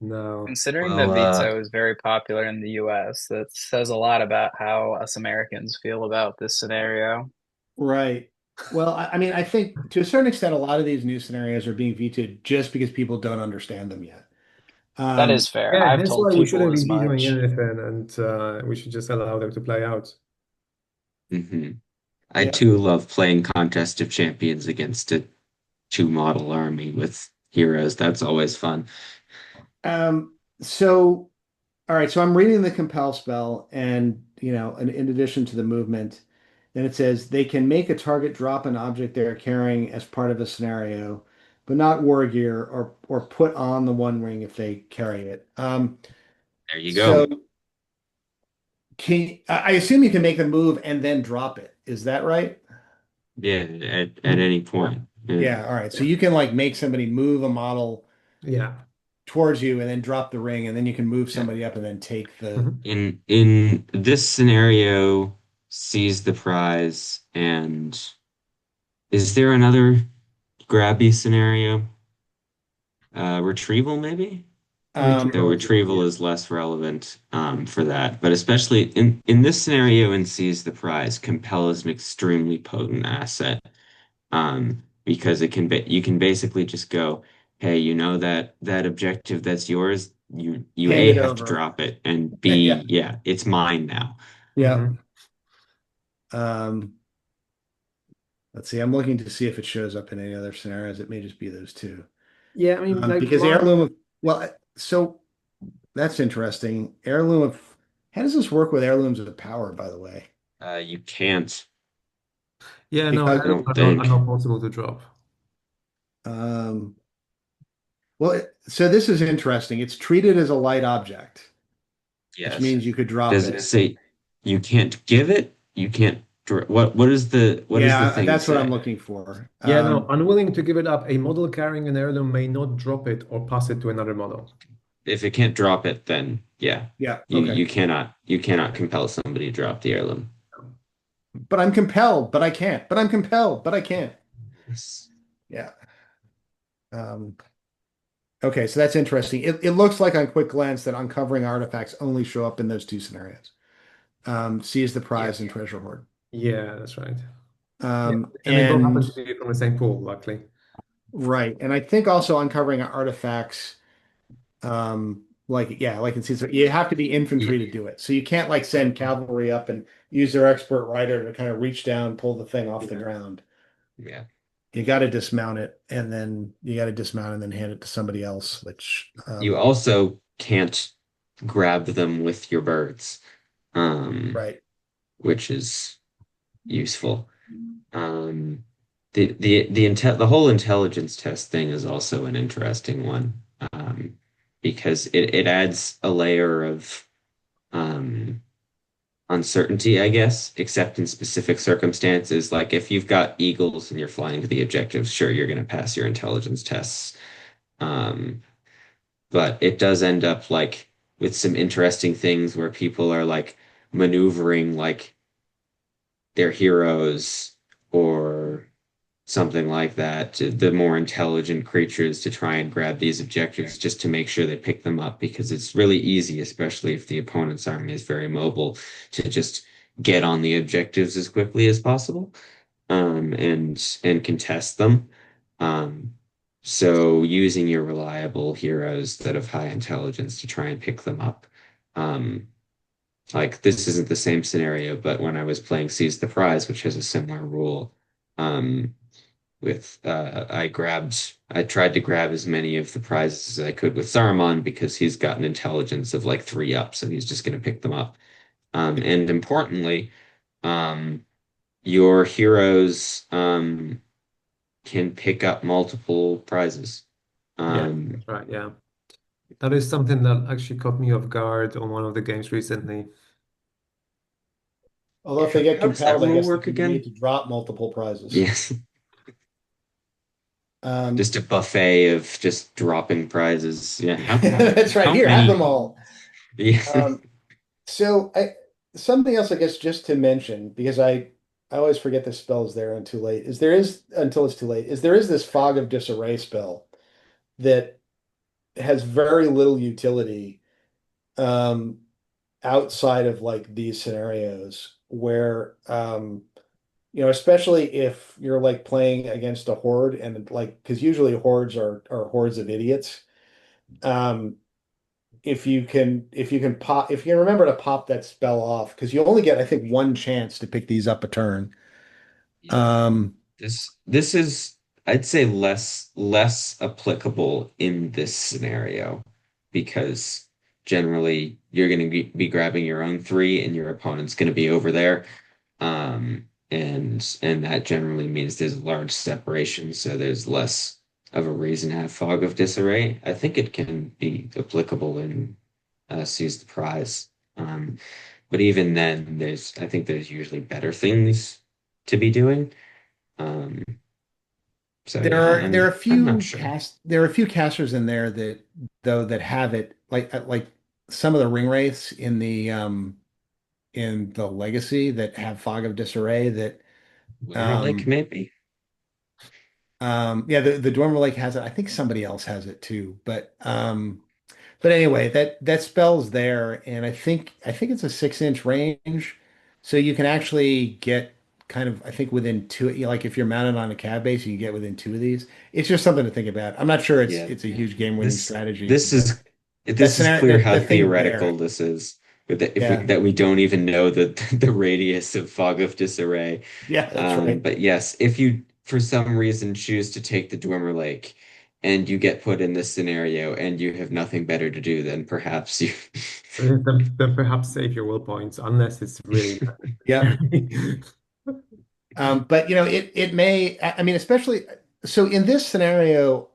No. Considering the Well, veto is very popular in the US, that says a lot about how us Americans feel about this scenario. Right. Well, I mean, I think to a certain extent, a lot of these new scenarios are being vetoed just because people don't understand them yet. That is Um, fair. Yeah, I've hence told why we people shouldn't be as vetoing much. anything, and we should just allow them to play out. mhm. I yeah. too love playing Contest of Champions against a two model army with heroes. That's always fun. So, all right. So I'm reading the compel spell, and in addition to the movement, then it says they can make a target drop an object they're carrying as part of a scenario, but not war gear or put on the one ring if they carry it. There you So go. I assume you can make the move and then drop it. Is that right? Yeah, at any point. Yeah. Yeah. All right. So you can like make somebody move a model Yeah. towards you and then drop the ring, and then you can move Yeah. somebody up and then take the. Mhm. In this scenario, seize the prize, and is there another grabby scenario? Retrieval, maybe? So Retrieval, retrieval yeah. is less relevant for that, but especially in this scenario in Seize the Prize, compel is an extremely potent asset because it can be you can basically just go, hey, you know that objective that's yours, you Hand A it have to over. drop it, and Yeah. B, yeah, it's mine now. Yeah. Hmm. Um, let's see. I'm looking to see if it shows up in any other scenarios. It may just be those two. Yeah, I mean, like Because one. heirloom of, well, so that's interesting. Heirloom of, how does this work with heirlooms of power, by the way? You can't, Yeah, no, Because, I heirlooms don't are think. not possible to drop. um, well, so this is interesting. It's treated as a light object, which Yes. means you could drop Does it it. say you can't give it? You can't. What does the Yeah, thing that's what I'm say? looking for. Yeah, no, unwilling to give it up, a model carrying an heirloom may not drop it or pass it to another model. If it can't drop it, then yeah, Yeah, you okay. you cannot compel somebody to drop the heirloom. But I'm compelled, but I can't. But I'm compelled, but I can't. Yes. Yeah. Um, okay, so that's interesting. It looks like on quick glance that uncovering artifacts only show up in those two scenarios. Seize the Yeah. prize and treasure hoard. Yeah, that's right. Yeah, and they both happen And to be from the same pool, luckily. right, and I think also uncovering artifacts, like yeah, like in Caesar, you have to be Yeah. infantry to do it. So you can't like send cavalry up and use their expert rider to kind of reach down, pull the thing off the ground. Yeah. You got to dismount it, and then you got to dismount and then hand it to somebody else, which You also can't grab them with your birds, um, right. which is useful. Um, the whole intelligence test thing is also an interesting one, because it adds a layer of um, uncertainty, I guess, except in specific circumstances. Like if you've got eagles and you're flying to the objectives, sure, you're going to pass your intelligence tests. Um, but it does end up like with some interesting things where people are like maneuvering like their heroes or something like that to the more intelligent creatures to try and grab these objectives just to make sure they pick them up because it's really easy, especially if the opponent's army is very mobile, to just get on the objectives as quickly as possible, and contest them. Um, so using your reliable heroes that have high intelligence to try and pick them up. Um, like this isn't the same scenario, but when I was playing Seize the Prize, which has a similar rule, um, with I tried to grab as many of the prizes as I could with Saruman because he's got an intelligence of like three up, so he's just going to pick them up. And importantly, um, your heroes can pick up multiple prizes. Yeah, Um, that's right. Yeah. That is something that actually caught me off guard on one of the games recently. Although if they get how does that compelled, I rule guess they work could need again? to drop multiple prizes. Yes, Um, just a buffet of just dropping prizes. Yeah, that's right. how Here, have them many? all. Yeah. Um, so something else, I guess, just to mention, because I always forget this spell is there until late, is there is until it's too late, is there is this fog of disarray spell that has very little utility um outside of like these scenarios where especially if you're like playing against a horde and like because usually hordes are hordes of idiots. Um, if you can remember to pop that spell off, because you only get, I think, one chance to pick these up a turn. Yeah. Um, This is I'd say less applicable in this scenario because generally you're going to be grabbing your own three and your opponent's going to be over there. And that generally means there's a large separation, so there's less of a reason to have fog of disarray. I think it can be applicable in Seize the Prize. But even then, I think there's usually better things to be doing. Um, so there yeah, are a I'm not few sure. casters in there that though that have it like some of the ring wraiths in the legacy that have fog of disarray that Winter Lake, um maybe. yeah, the Dormer Lake has it. I think somebody else has it too, but But anyway, that spell's there, and I think it's a 6 inch range, so you can actually get kind of I think within two. Like if you're mounted on a cab base, you can get within two of these. It's just something to think about. I'm not sure it's Yeah. it's a huge game winning This strategy, this but is that this is scenario, clear that how the thing there, theoretical this is. With the, if we yeah, that we don't even know the radius of fog of disarray. yeah, that's right. But yes, if you for some reason choose to take the Dwemer Lake and you get put in this scenario and you have nothing better to do, then perhaps you Then perhaps save your will points unless it's really Yeah. necessary. But it may. I mean, especially so in this scenario.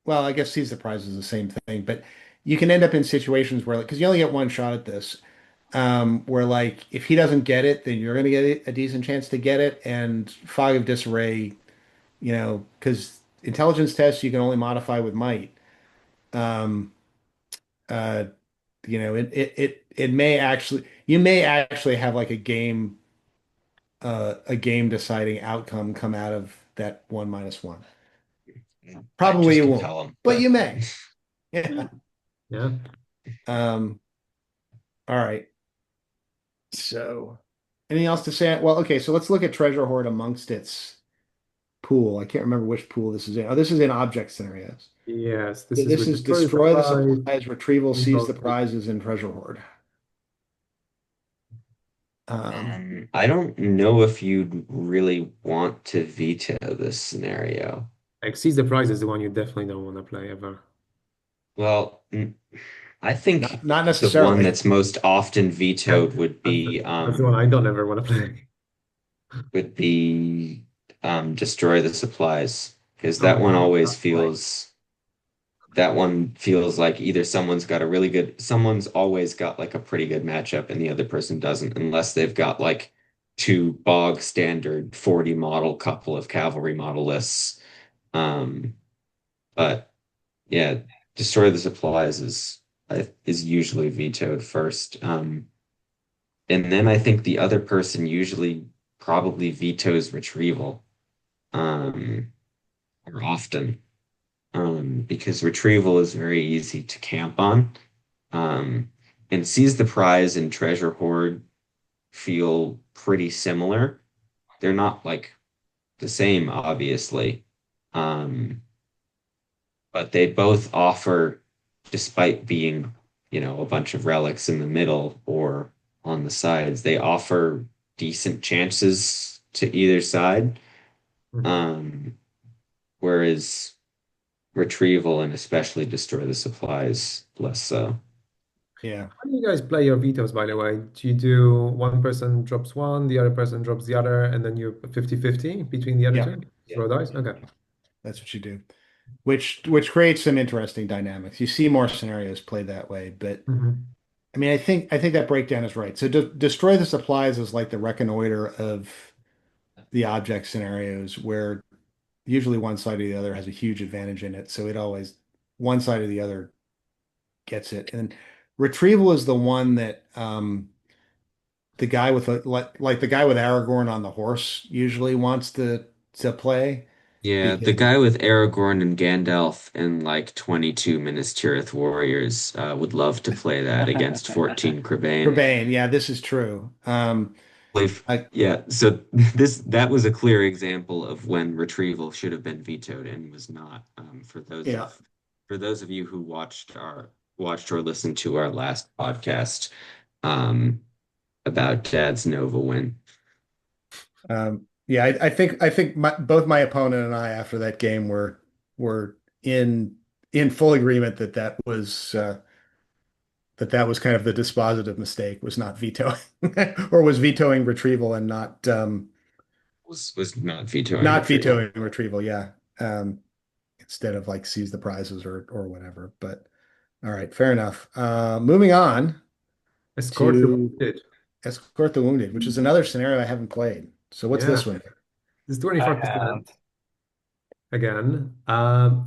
Well, I guess seize the prize is the same thing, but you can end up in situations where, because you only get one shot at this, where like if he doesn't get it, then you're going to get a decent chance to get it. And fog of disarray, because intelligence tests you can only modify with might. Um, uh, it may actually you may actually have like a game deciding outcome come out of that 1 - 1. might Probably just you won't, compel him. but But you may. Yeah. Yeah. Um, all right. So, anything else to say? Well, okay, so let's look at treasure hoard amongst its pool. I can't remember which pool this is in. Oh, this is in object scenarios. Yes, So this is this with is destroy the destroy the supply. supplies, retrieval, seize the Involve- prizes, and treasure hoard. Um, I don't know if you'd really want to veto this scenario. Like Seize the Prize is the one you definitely don't want to play ever. Well, I think not the one necessarily. that's most often vetoed That's the one I don't ever want to play. would be destroy the supplies because Oh yeah. that one feels like either someone's always got like a pretty good matchup and the other person doesn't unless they've got like two bog standard 40 model couple of cavalry model lists. Um, but yeah, destroy the supplies is usually vetoed first. And then I think the other person usually probably vetoes retrieval, um, or often, because retrieval is very easy to camp on. Um, and seize the prize and treasure hoard feel pretty similar. They're not like the same, obviously. Um, but they both offer, despite being, a bunch of relics in the middle or on the sides, they offer decent chances to either side. Mhm. Um, whereas retrieval and especially destroy the supplies, less so. Yeah. How do you guys play your vetoes, by the way? Do you do one person drops one, the other person drops the other, and then you 50-50 between the other Yeah. two? Throw dice? Okay. That's what you do. Which creates some interesting dynamics. You see more scenarios played that way, but Mhm. I mean, I think that breakdown is right. So destroy the supplies is like the reconnoiter of the object scenarios where usually one side or the other has a huge advantage in it. So it always one side or the other gets it. And retrieval is the one that the guy with like the guy with Aragorn on the horse usually wants to play Yeah, the because guy with Aragorn and Gandalf and like 22 Minas Tirith warriors would love to play that against 14 Crebain. Urbane, yeah, this is true. I Yeah, so that was a clear example of when retrieval should have been vetoed and was not. yeah. For those of you who watched or listened to our last podcast um, about Dad's Nova win. Yeah, I think both my opponent and I after that game were in full agreement that was kind of the dispositive mistake was not vetoing or was vetoing retrieval and Was not vetoing not retrieval. vetoing retrieval, yeah. Um, Instead of like seize the prizes or whatever. But all right, fair enough. Moving on Escort the to wounded. escort the wounded, which is another scenario I haven't played. So what's Yeah, this one? this is I 25% have. again.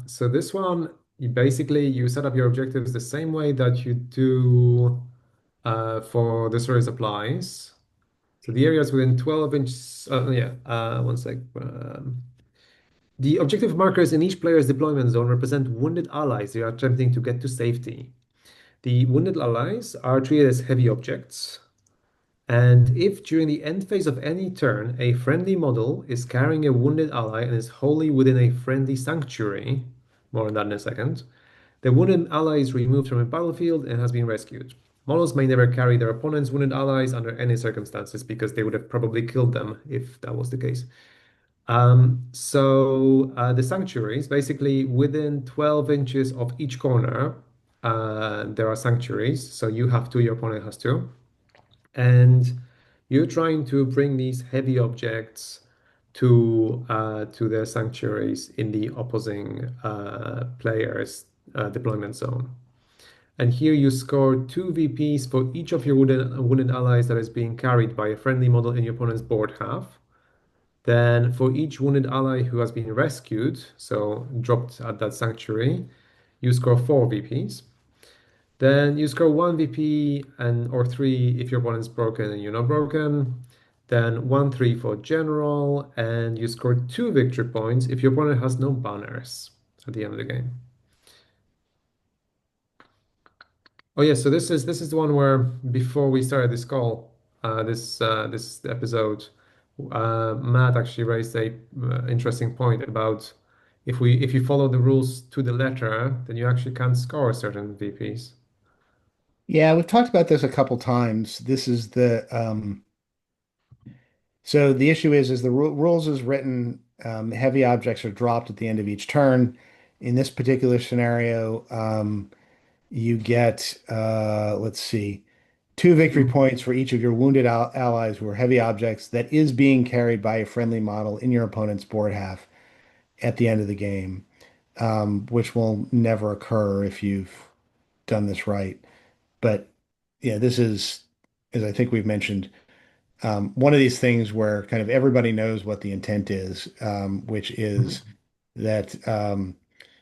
So this one, you set up your objectives the same way that you do for the series applies. So the areas within 12 inches, one sec. The objective markers in each player's deployment zone represent wounded allies they are attempting to get to safety. The wounded allies are treated as heavy objects. And if during the end phase of any turn, a friendly model is carrying a wounded ally and is wholly within a friendly sanctuary, more on that in a second, the wounded ally is removed from a battlefield and has been rescued. Models may never carry their opponent's wounded allies under any circumstances because they would have probably killed them if that was the case. The sanctuaries, basically within 12 inches of each corner, there are sanctuaries. So you have two, your opponent has two. And you're trying to bring these heavy objects to their sanctuaries in the opposing player's deployment zone. And here you score 2 VPs for each of your wounded allies that is being carried by a friendly model in your opponent's board half. Then for each wounded ally who has been rescued, so dropped at that sanctuary, you score 4 VPs. Then you score 1 VP and or 3 if your opponent's broken and you're not broken. Then 1-3 for general, and you score 2 victory points if your opponent has no banners at the end of the game. Oh yeah, so this is the one where before we started this call, this episode, Matt actually raised a interesting point about if you follow the rules to the letter, then you actually can't score certain VPs. Yeah, we've talked about this a couple times. This is the so the issue is the rules is written, heavy objects are dropped at the end of each turn. In this particular scenario, you get let's see, 2 victory points for each of your wounded allies who are heavy objects that is being carried by a friendly model in your opponent's board half at the end of the game, which will never occur if you've done this right. But yeah, this is, as I think we've mentioned, one of these things where kind of everybody knows what the intent is, which is that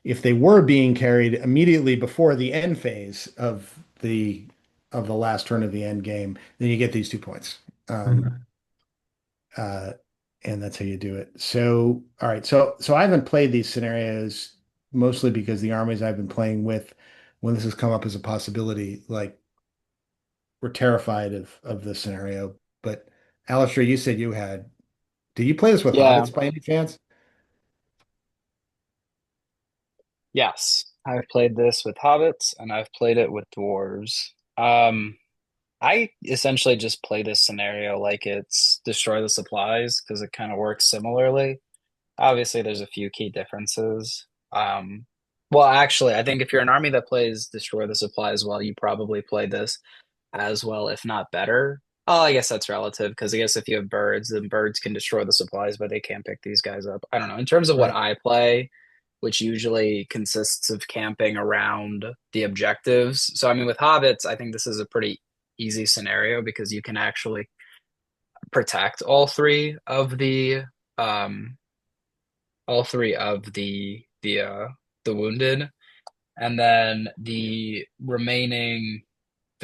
if they were being carried immediately before the end phase of the last turn of the end game, then you get these 2 points. Mhm. Uh, and that's how you do it. So, all right. So I haven't played these scenarios mostly because the armies I've been playing with, when this has come up as a possibility, like we're terrified of this scenario. But Alistair, you said you had. Did you play this with Yeah. hobbits by any chance? Yes. I've played this with hobbits and I've played it with dwarves. I essentially just play this scenario like it's destroy the supplies because it kind of works similarly. Obviously, there's a few key differences. Well, actually, I think if you're an army that plays destroy the supplies well, you probably play this as well, if not better. Oh, I guess that's relative because I guess if you have birds, then birds can destroy the supplies, but they can't pick these guys up. I don't know. In terms of what Right. I play, which usually consists of camping around the objectives. So, I mean, with hobbits, I think this is a pretty easy scenario because you can actually protect um all three of the wounded, and then the remaining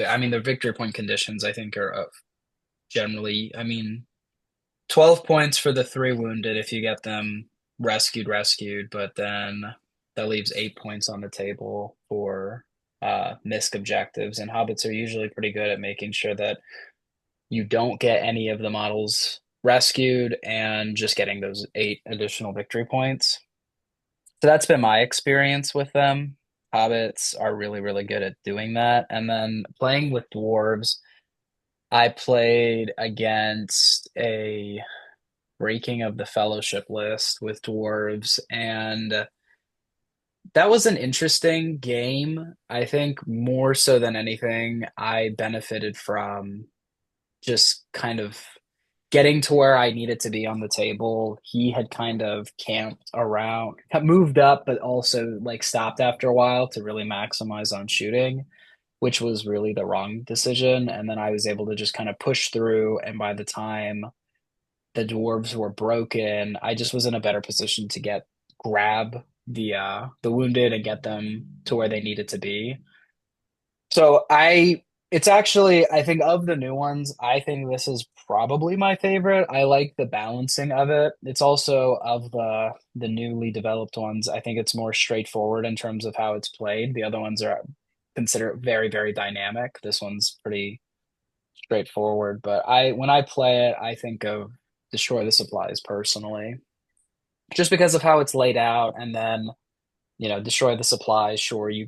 I mean the victory point conditions I think are generally, I mean, 12 points for the three wounded if you get them rescued, but then that leaves 8 points on the table for missed objectives. And hobbits are usually pretty good at making sure that you don't get any of the models rescued and just getting those 8 additional victory points. So that's been my experience with them. Hobbits are really, really good at doing that. And then playing with dwarves, I played against a breaking of the fellowship list with dwarves, and that was an interesting game. I think more so than anything, I benefited from just kind of getting to where I needed to be on the table. He had kind of camped around, moved up, but also like stopped after a while to really maximize on shooting, which was really the wrong decision. And then I was able to just kind of push through. And by the time the dwarves were broken, I just was in a better position to grab the wounded and get them to where they needed to be. So it's actually, I think of the new ones, I think this is probably my favorite. I like the balancing of it. It's also of the newly developed ones. I think it's more straightforward in terms of how it's played. The other ones are consider it very, very dynamic. This one's pretty straightforward, but I when I play it, I think of destroy the supplies personally, just because of how it's laid out, and then destroy the supplies. Sure, you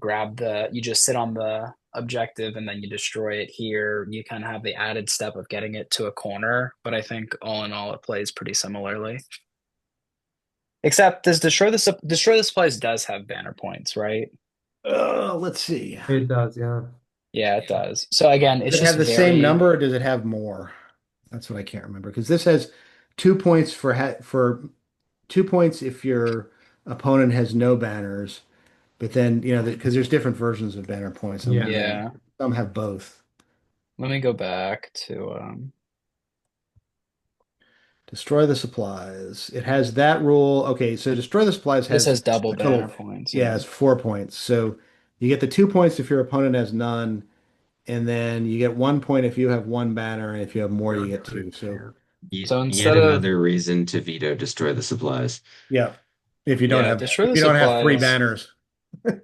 just sit on the objective and then you destroy it here. You kind of have the added step of getting it to a corner, but I think all in all, it plays pretty similarly. Except this destroy the supplies does have banner points, right? Let's see. It does, yeah. Yeah, it does. So again, it's Does it just have the same very number or does it have more? That's what I can't remember because this has 2 points for 2 points if your opponent has no banners, but then because there's different versions of banner points. Yeah. yeah. Some have both. Let me go back to Destroy the supplies. It has that rule. Okay, so destroy the supplies this has has double a total banner of, points. yeah, Yeah. it's 4 points. So you get the 2 points if your opponent has none, and then you get 1 point if you have one banner, and if you have more, you get two. So So Yet instead of another reason to veto destroy the supplies. yeah, if you don't yeah, have destroy if the you don't have three supplies. banners.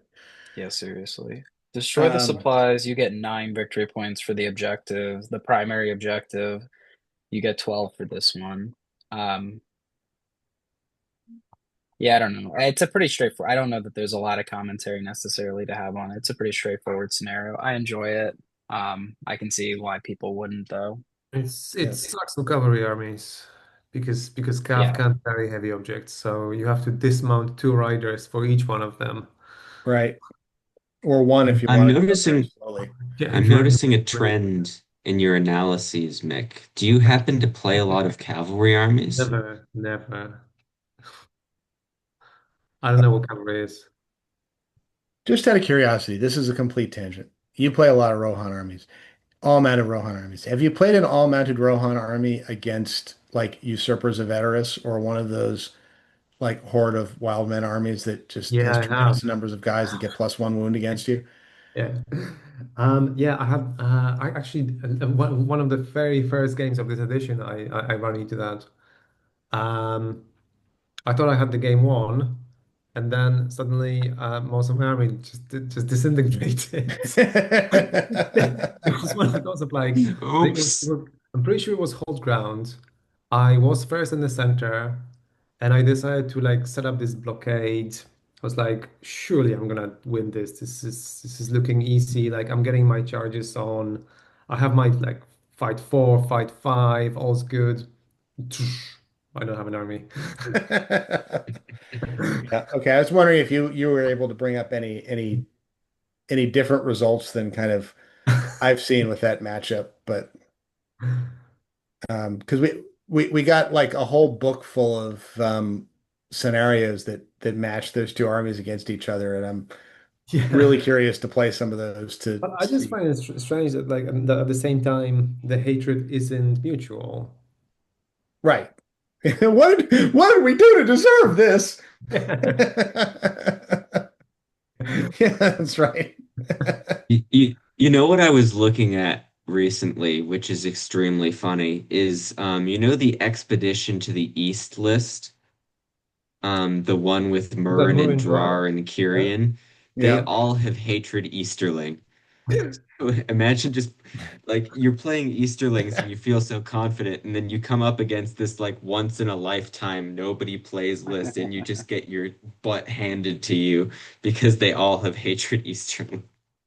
Yeah, seriously. Destroy the Um, supplies, you get 9 victory points for the objective, the primary objective. You get 12 for this one. Um, yeah, I don't know. It's a pretty straightforward. I don't know that there's a lot of commentary necessarily to have on it. It's a pretty straightforward scenario. I enjoy it. I can see why people wouldn't though. It yeah, sucks for cavalry armies because Cav Yeah. can't carry heavy objects, so you have to dismount two riders for each one of them. right. Or one if you I'm want to go very noticing slowly. Yeah, I'm if you want to noticing a really trend in your analyses, Mick. Do you happen to play a lot of cavalry armies? never, never. I don't know what cavalry is. Just out of curiosity, this is a complete tangent. You play a lot of Rohan armies, all-mounted Rohan armies. Have you played an all-mounted Rohan army against like Usurpers of Edoras or one of those like horde of wild men armies that just Yeah, has I have. tremendous numbers of guys that get +1 wound against you? Yeah. Yeah, I have I actually one of the very first games of this edition I ran into that. Um I thought I had the game won, and then suddenly most of my army just disintegrated. It was one of those of like Oops. I'm pretty sure it was hold ground. I was first in the center, and I decided to like set up this blockade. I was like, surely I'm gonna win this. This is looking easy. Like I'm getting my charges on. I have my like fight four, fight five, all's good. I don't have an army. Yeah. Okay. I was wondering if you were able to bring up any different results than kind of I've seen with that matchup, but because we got like a whole book full of scenarios that match those two armies against each other, and I'm Yeah. really curious to play some of those to But I just see. find it strange that like at the same time the hatred isn't mutual. Right. What did we do to deserve this? Yeah, that's right. You know what I was looking at recently, which is extremely funny, is you know the Expedition to the East list, the one with That Murrin and Maroon Drar. Drar and Yeah. Kyrian. They Yeah. all have hatred Easterling. So imagine just like you're playing Easterlings and you feel so confident, and then you come up against this like once in a lifetime nobody plays list, and you just get your butt handed to you because they all have hatred Easterling.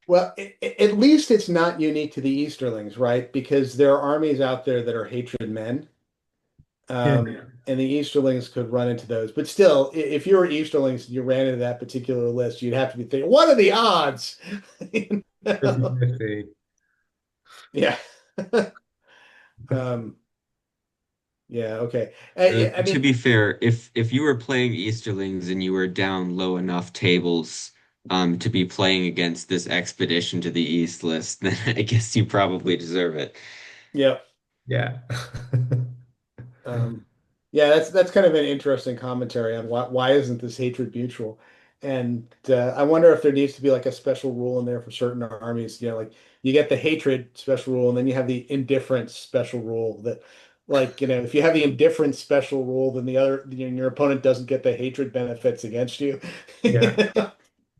Well, at least it's not unique to the Easterlings, right? Because there are armies out there that are hatred men, Yeah. and the Easterlings could run into those. But still, if you were Easterlings and you ran into that particular list, you'd have to be thinking, what are the odds? You know? 50-50. Yeah. Um, yeah, okay. I To mean, be fair, if you were playing Easterlings and you were down low enough tables to be playing against this Expedition to the East list, then I guess you probably deserve it. yeah. Yeah. Um, yeah, that's kind of an interesting commentary on why isn't this hatred mutual? And I wonder if there needs to be like a special rule in there for certain armies. Like you get the hatred special rule, and then you have the indifference special rule that, like, if you have the indifference special rule, then your opponent doesn't get the hatred benefits against you. Yeah.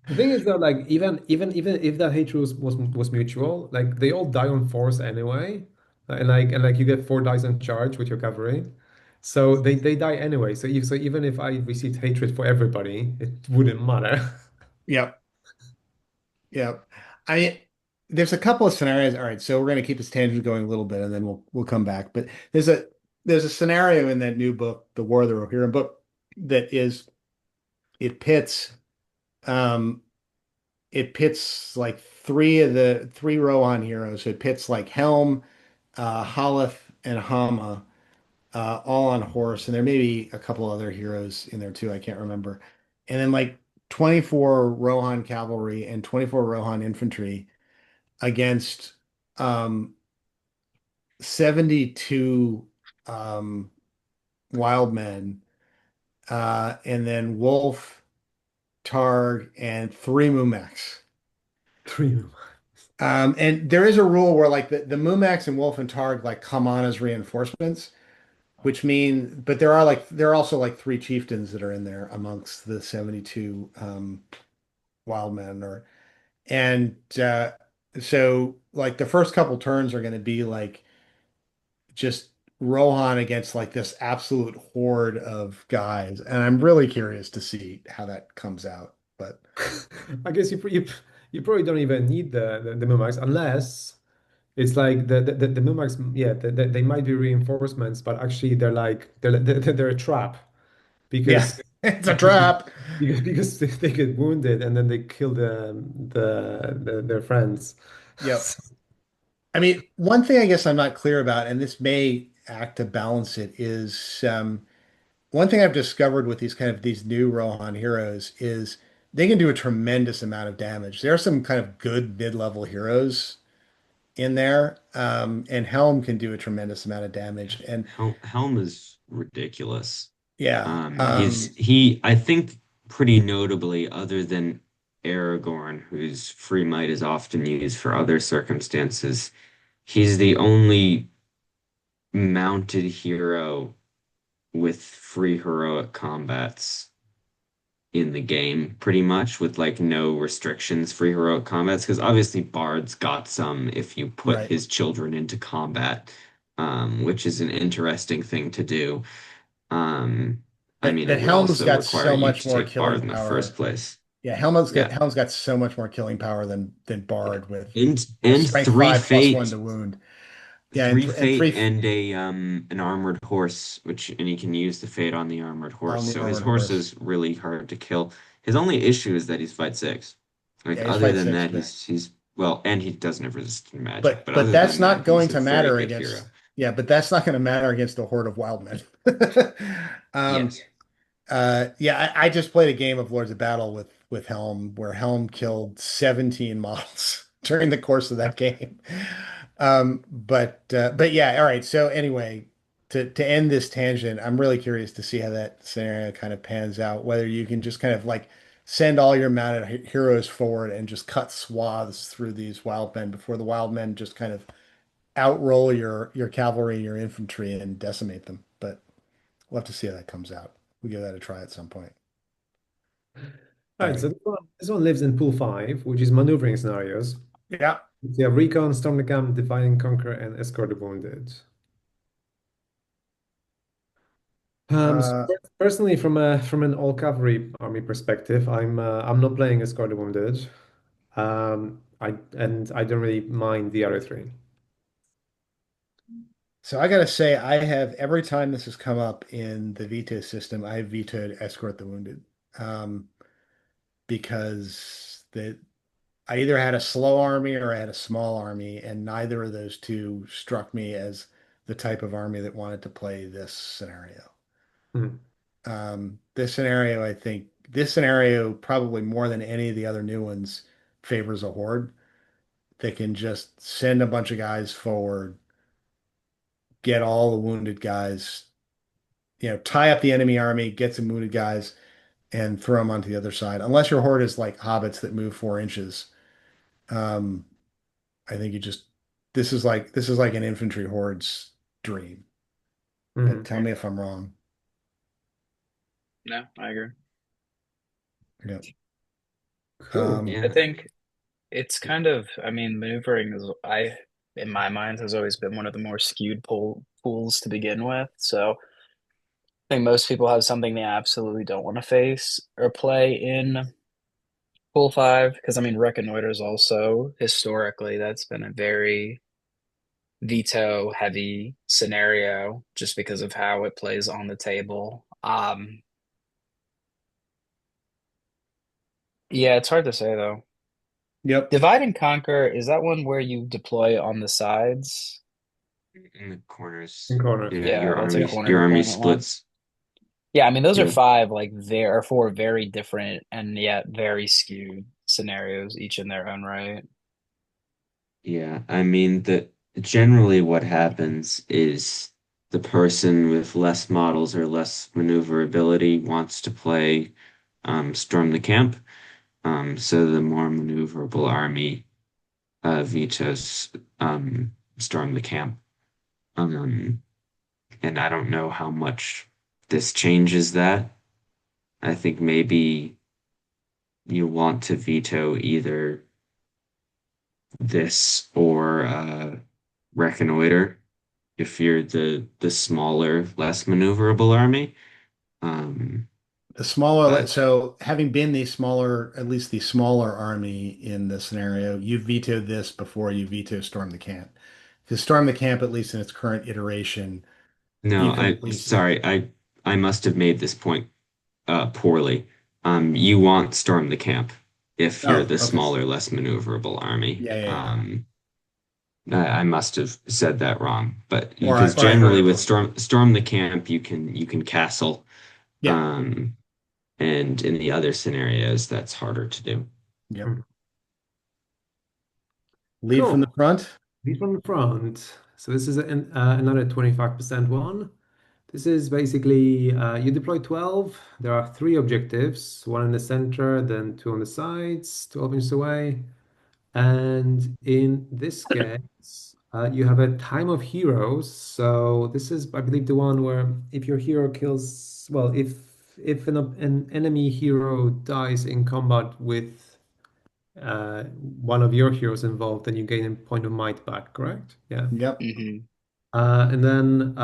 The thing is though, like even if that hatred was mutual, like they all die on force anyway, and like you get 4 dice on charge with your cavalry, so they die anyway. So even if I received hatred for everybody, it wouldn't matter. Yep. Yep. I there's a couple of scenarios. All right, so we're going to keep this tangent going a little bit, and then we'll come back. But there's a scenario in that new book, The War of the Rohirrim book, that is it pits um it pits like three Rohan heroes. It pits like Helm, Haleth, and Hama, all on horse, and there may be a couple other heroes in there too. I can't remember. And then like 24 Rohan cavalry and 24 Rohan infantry against um 72 um wild men, and then Wolf, Targ, and three Mumex. Three. And there is a rule where like the Mumex and Wolf and Targ like come on as reinforcements, which mean, but there are also like three chieftains that are in there amongst the 72 wild men or and so like the first couple turns are going to be like just Rohan against like this absolute horde of guys, and I'm really curious to see how that comes out. But I guess you probably don't even need the Mumax unless it's like the Mumax, yeah, they might be reinforcements, but actually they're a trap yeah, because it's a because trap. because they get wounded and then they kill their friends. Yep. I mean, one thing I guess I'm not clear about, and this may act to balance it, is one thing I've discovered with these new Rohan heroes is they can do a tremendous amount of damage. There are some kind of good mid-level heroes in there, and Helm can do a tremendous amount of damage. And Helm is ridiculous. yeah, He I think pretty notably, other than Aragorn, whose free might is often used for other circumstances, he's the only mounted hero with free heroic combats in the game, pretty much with like no restrictions, free heroic combats. Because obviously Bard's got some if you put right. his children into combat, which is an interesting thing to do. Um, I But mean, it but would Helm's also got require so you much to more take Bard killing in the first power. place. Yeah, Yeah. Helm's got so much more killing power than Yeah. Bard with And strength three 5 plus 1 fate, to wound. Yeah, three and fate three and a an armored horse, which and he can use the fate on the armored horse. on the So his armored horse horse. is really hard to kill. His only issue is that he's fight six. Like Yeah, he's other fight than six, that, but he's well, and he doesn't have resistant magic. but But but other that's than that, not he's going a to very matter good hero. against yeah, but that's not going to matter against a horde of wild men. Um, Yes. yeah, I just played a game of Lords of Battle with Helm where Helm killed 17 models during the course of that game. But yeah, all right. So anyway, to end this tangent, I'm really curious to see how that scenario kind of pans out, whether you can just kind of like send all your mounted heroes forward and just cut swaths through these wild men before the wild men just kind of outroll your cavalry and your infantry and decimate them. But we'll have to see how that comes out. We'll give that a try at some point. All All right, so right. this one lives in pool 5, which is maneuvering scenarios. Yeah. So you have recon, storm the camp, divide and conquer, and escort the wounded. So Uh, personally, from an all cavalry army perspective, I'm not playing escort the wounded. I don't really mind the other three. so I gotta say, I have every time this has come up in the veto system, I have vetoed escort the wounded. Um, because I either had a slow army or I had a small army, and neither of those two struck me as the type of army that wanted to play this scenario. Hmm. I think this scenario probably more than any of the other new ones favors a horde. They can just send a bunch of guys forward, get all the wounded guys, tie up the enemy army, get some wounded guys, and throw them onto the other side. Unless your horde is like hobbits that move 4 inches, um, I think this is like an infantry horde's dream. But Mhm. tell me if I'm wrong. No, I agree. Yeah. Cool. Um, I Yeah. think it's kind of, I mean, maneuvering is, in my mind, has always been one of the more skewed pools to begin with. So I think most people have something they absolutely don't want to face or play in pool five. Because I mean, Reconnoiter is also historically that's been a very veto heavy scenario just because of how it plays on the table. Yeah, it's hard to say though. yep. Divide and conquer, is that one where you deploy on the sides? In the In corners. corners, Yeah, yeah. Yeah, that's a corner your army deployment one. splits. Yeah, I mean those are Yep. five like there are four very different and yet very skewed scenarios, each in their own right. Yeah, I mean the generally what happens is the person with less models or less maneuverability wants to play storm the camp. So the more maneuverable army vetoes storm the camp. Um, and I don't know how much this changes that. I think maybe you want to veto either this or reconnoiter if you're the smaller, less maneuverable army. Um, The smaller, but so having been the smaller, at least the smaller army in this scenario, you vetoed this before you veto Storm the Camp. Because Storm the Camp, at least in its current iteration, you no, can at I least. sorry, I must have made this point poorly. You want storm the camp if you're Oh, the okay. smaller, less maneuverable army. Yeah, yeah, yeah. I must have said that wrong, but because Or I heard generally it with wrong. storm the camp, you can castle, Yeah, um, and in the other scenarios, that's harder to do. yep. Hmm. Lead from the Cool. front. Lead from the front. So this is another 25% one. This is basically you deploy 12. There are three objectives, one in the center, then two on the sides, 12 inches away. And in this case, you have a time of heroes. So this is, I believe, the one where if your hero kills, well, if an enemy hero dies in combat with one of your heroes involved, then you gain a point of might back, correct? Yeah. Yep. Hmm. And then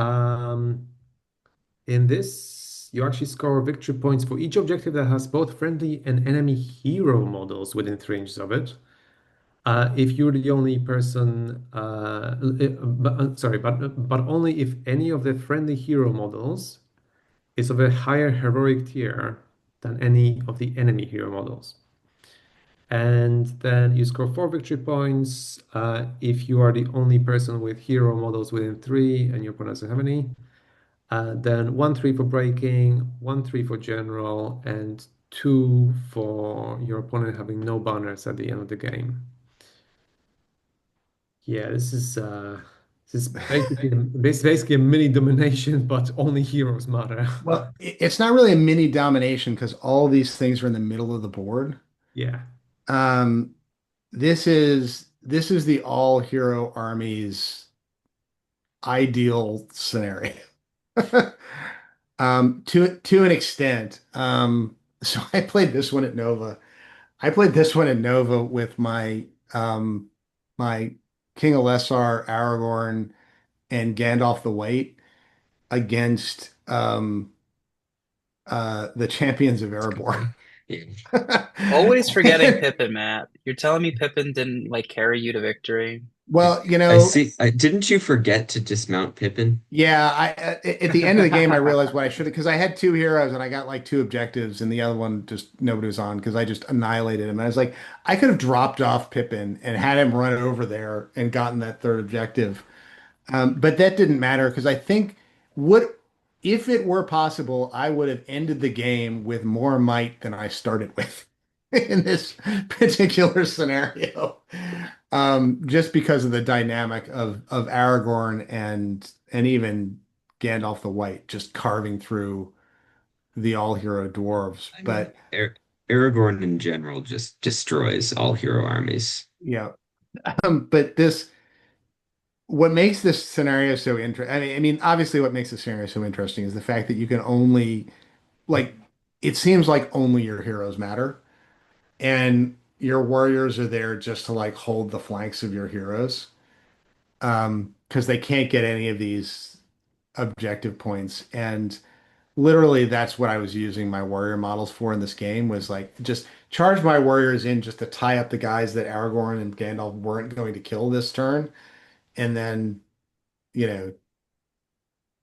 in this, you actually score victory points for each objective that has both friendly and enemy hero models within 3 inches of it. If you're the only person, sorry, but only if any of the friendly hero models is of a higher heroic tier than any of the enemy hero models. And then you score 4 victory points if you are the only person with hero models within 3 and your opponent doesn't have any. Then 1-3 for breaking, 1-3 for general, and 2 for your opponent having no banners at the end of the game. Yeah, this is basically a mini domination, but only heroes matter. Well, it's not really a mini domination because all these things are in the middle of the board. Yeah. Um, this is the all hero armies ideal scenario. To an extent. So I played this one at Nova. I played this one at Nova with my King Alessar, Aragorn, and Gandalf the White against the champions of It's Erebor. good. Yeah. Always forgetting And, Pippin, Matt. You're telling me Pippin didn't like carry you to victory? well, I see. Didn't you forget to dismount Pippin? yeah, at the end of the game I realized what I should have because I had two heroes and I got like two objectives and the other one just nobody was on because I just annihilated him. And I was like, I could have dropped off Pippin and had him run over there and gotten that third objective. But that didn't matter because I think what if it were possible, I would have ended the game with more might than I started with in this particular scenario. Just because of the dynamic of Aragorn and even Gandalf the White just carving through the all-hero dwarves. I mean, But Aragorn in general just destroys all hero armies. yeah, but this what makes this scenario so interesting. I mean, obviously, what makes this scenario so interesting is the fact that you can only like it seems like only your heroes matter. and your warriors are there just to like hold the flanks of your heroes. Because they can't get any of these objective points. And literally that's what I was using my warrior models for in this game was like just charge my warriors in just to tie up the guys that Aragorn and Gandalf weren't going to kill this turn. And then, you know,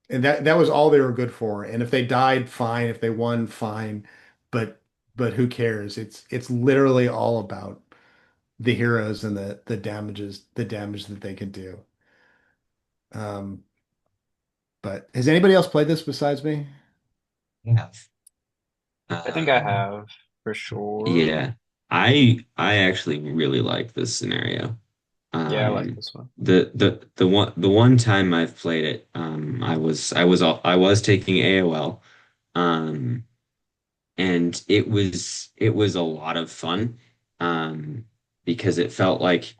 and that was all they were good for. And if they died, fine. If they won, fine. But who cares? It's literally all about the heroes and the damage that they can do. Um, but has anybody else played this besides me? Yeah. I think I Um, have for sure. yeah. I actually really like this scenario. Yeah, I like Um, this one. the one time I've played it, I was taking AOL, um, and it was a lot of fun, um, because it felt like,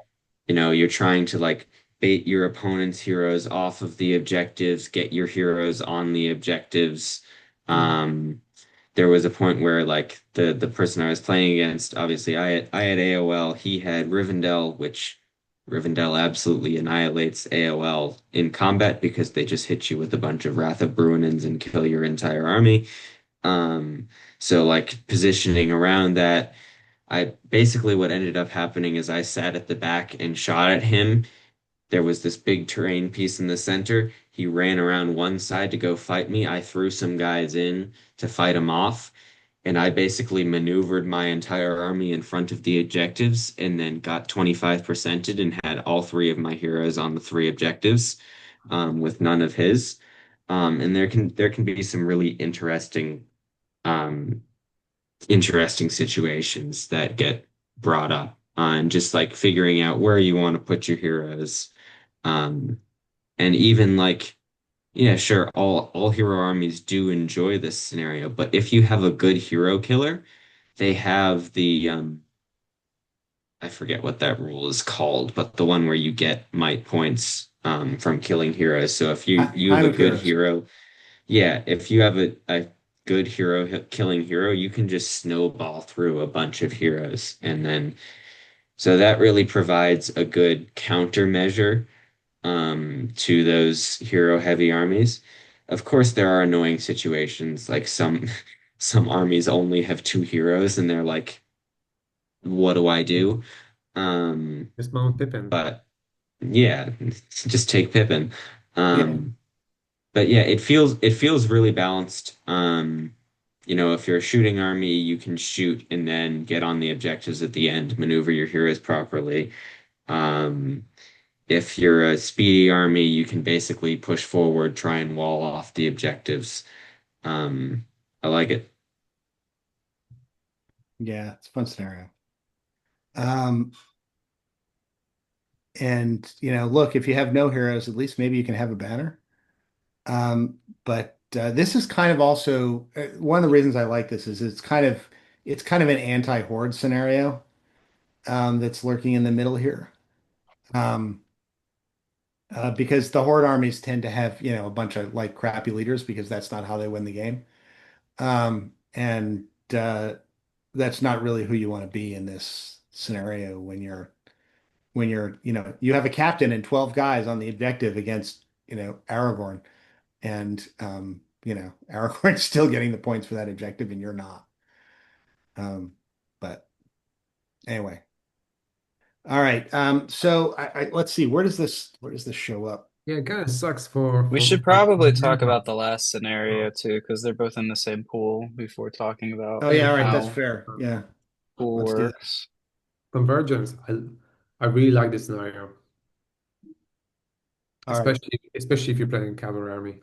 you're trying to like bait your opponent's heroes off of the objectives, get your heroes on the objectives. Mhm. Um, there was a point where like the person I was playing against, obviously I had AOL, he had Rivendell, which Rivendell absolutely annihilates AOL in combat because they just hit you with a bunch of Wrath of Bruinans and kill your entire army. Um, so like positioning around that, I basically what ended up happening is I sat at the back and shot at him. There was this big terrain piece in the center. He ran around one side to go fight me. I threw some guys in to fight him off, and I basically maneuvered my entire army in front of the objectives and then got 25%ed and had all three of my heroes on the three objectives, with none of his. And there can be some really um, interesting situations that get brought up on just like figuring out where you want to put your heroes. Um, and even like, yeah, sure, all hero armies do enjoy this scenario, but if you have a good hero killer, they have I forget what that rule is called, but the one where you get might points from killing heroes. So if you have Time a of good Heroes. hero, yeah, if you have a good killing hero, you can just snowball through a bunch of heroes. And then, so that really provides a good countermeasure, to those hero heavy armies. Of course, there are annoying situations, like some armies only have two heroes and they're like, what do I do? Um, Just Mount Pippin. but yeah, just take Pippin. Yeah. Um, but yeah, it feels really balanced. If you're a shooting army, you can shoot and then get on the objectives at the end, maneuver your heroes properly. Um, if you're a speedy army, you can basically push forward, try and wall off the objectives. Um, I like it. Yeah, it's a fun scenario. Um, and look, if you have no heroes, at least maybe you can have a banner. But this is kind of also one of the reasons I like this is it's kind of an anti-horde scenario that's lurking in the middle here. Um, because the horde armies tend to have, a bunch of like crappy leaders because that's not how they win the game. And that's not really who you want to be in this scenario when you're, you have a captain and 12 guys on the objective against, Aragorn. And Aragorn's still getting the points for that objective and you're not. But anyway. All right. So let's see, where does this show up? Yeah, it kind of sucks for We for should for probably talk Gandalf. about the last scenario too, because they're both in the same pool before talking about Oh Yeah, yeah, all right, sure. that's how fair. Yeah, pool let's do that. works. Convergence. I really like this scenario, All right. especially if you're playing cavalry army.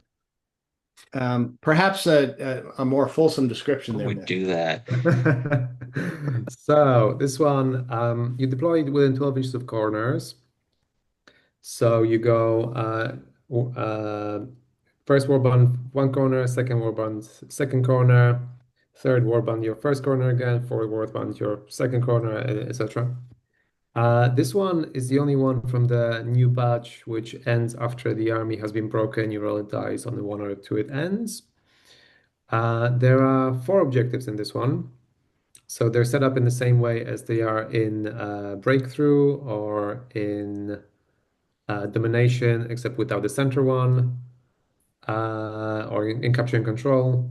Perhaps a more fulsome description Who there, would Nick. do that? So this one, you deploy it within 12 inches of corners. So you go first warband one corner, second warband second corner, third warband your first corner again, fourth warband your second corner, etc. This one is the only one from the new batch which ends after the army has been broken. You roll a dice on the one or two it ends. There are four objectives in this one. So they're set up in the same way as they are in Breakthrough or in Domination, except without the center one, or in Capture and Control.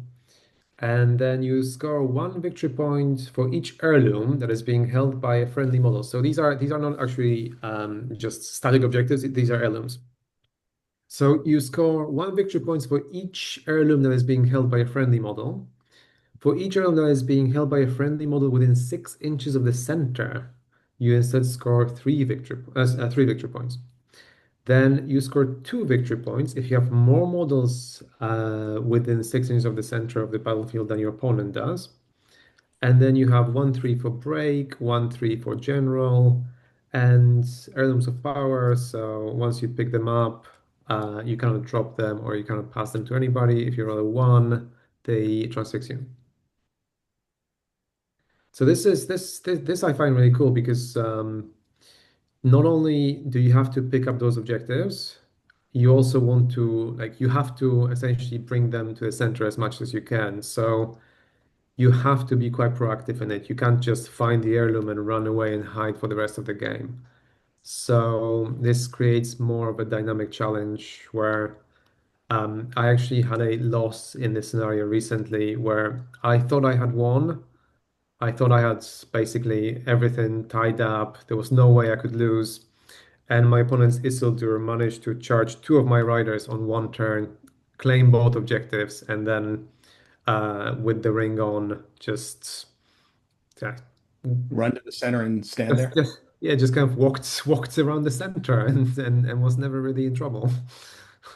And then you score one victory point for each heirloom that is being held by a friendly model. So these are not actually just static objectives, these are heirlooms. So you score one victory points for each heirloom that is being held by a friendly model. For each heirloom that is being held by a friendly model within 6 inches of the center, you instead score three victory points. Then you score two victory points if you have more models within 6 inches of the center of the battlefield than your opponent does. And then you have 1-3 for break, 1-3 for general, and heirlooms of power. So once you pick them up, you cannot drop them or you cannot pass them to anybody. If you roll a one, they transfix you. So this I find really cool because not only do you have to pick up those objectives, you also want to like you have to essentially bring them to the center as much as you can. So you have to be quite proactive in it. You can't just find the heirloom and run away and hide for the rest of the game. So this creates more of a dynamic challenge where I actually had a loss in this scenario recently where I thought I had won. I thought I had basically everything tied up. There was no way I could lose. And my opponent's Isildur managed to charge two of my riders on one turn, claim both objectives, and then with the ring on, yeah, Run to the center and stand there. yeah, just kind of walked around the center and was never really in trouble.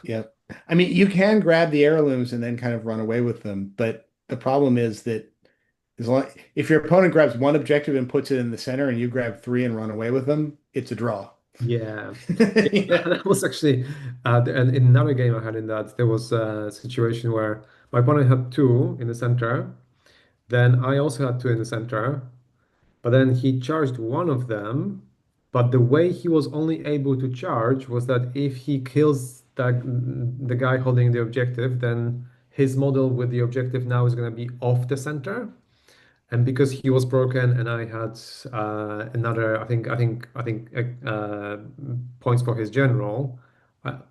Yep. I mean, you can grab the heirlooms and then kind of run away with them, but the problem is that as long if your opponent grabs one objective and puts it in the center and you grab three and run away with them, it's a draw. Yeah. Yeah, Yeah. that was actually and in another game I had in that there was a situation where my opponent had two in the center, then I also had two in the center, but then he charged one of them. But the way he was only able to charge was that if he kills the guy holding the objective, then his model with the objective now is going to be off the center. And because he was broken and I had another, I think points for his general,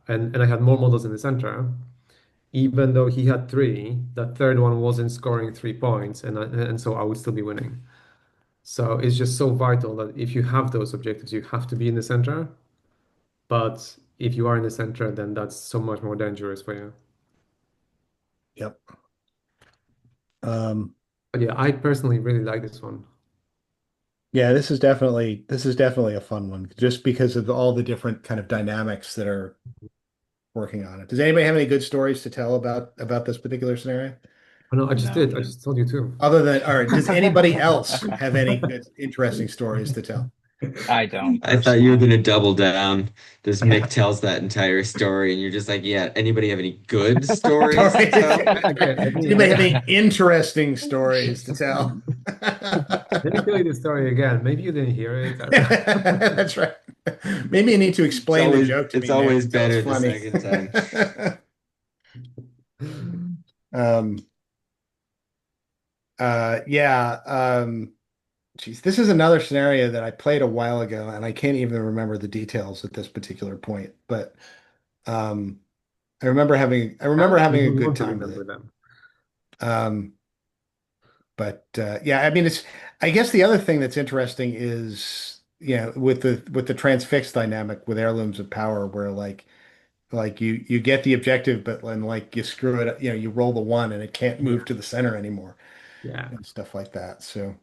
and I had more models in the center. Even though he had three, that third one wasn't scoring 3 points, and so I would still be winning. So it's just so vital that if you have those objectives, you have to be in the center. But if you are in the center, then that's so much more dangerous for you. Yep. Um, But yeah, I personally really like this one. yeah, this is definitely a fun one just because of all the different kind of dynamics that are working on it. Does anybody have any good stories to tell about this particular scenario? Oh, no, I just No. did. I just told you too. Other than, all right, does anybody else have any good, interesting stories to tell? I don't I thought you were personally. gonna double down. This Yeah. Mick tells that entire story, and you're just like, yeah, anybody have any good stories to Stories. tell? Okay, Does anybody have any interesting stories to tell? let me tell you the story again. Maybe you didn't hear it. I don't know. That's right. Maybe you need to explain the joke to It's me next always until it's better the funny. second time. Um, yeah. Geez, this is another scenario that I played a while ago, and I can't even remember the details at this particular point. But um, I remember having a You good want to time with remember it. them. Um, but yeah, I mean, it's. I guess the other thing that's interesting is, with the transfix dynamic with heirlooms of power, where like you get the objective, but when like you screw it, up, you roll the one and it can't Yeah. move to the center anymore Yeah. and stuff like that. So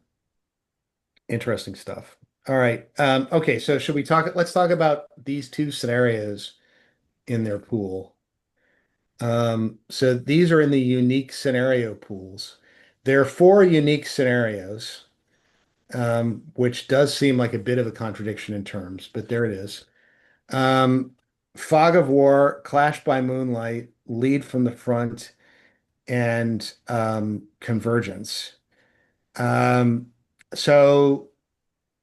interesting stuff. All right. Okay, so should we talk? Let's talk about these two scenarios in their pool. So these are in the unique scenario pools. There are four unique scenarios, which does seem like a bit of a contradiction in terms, but there it is. Um, Fog of War, Clash by Moonlight, Lead from the Front, and Convergence. Um, so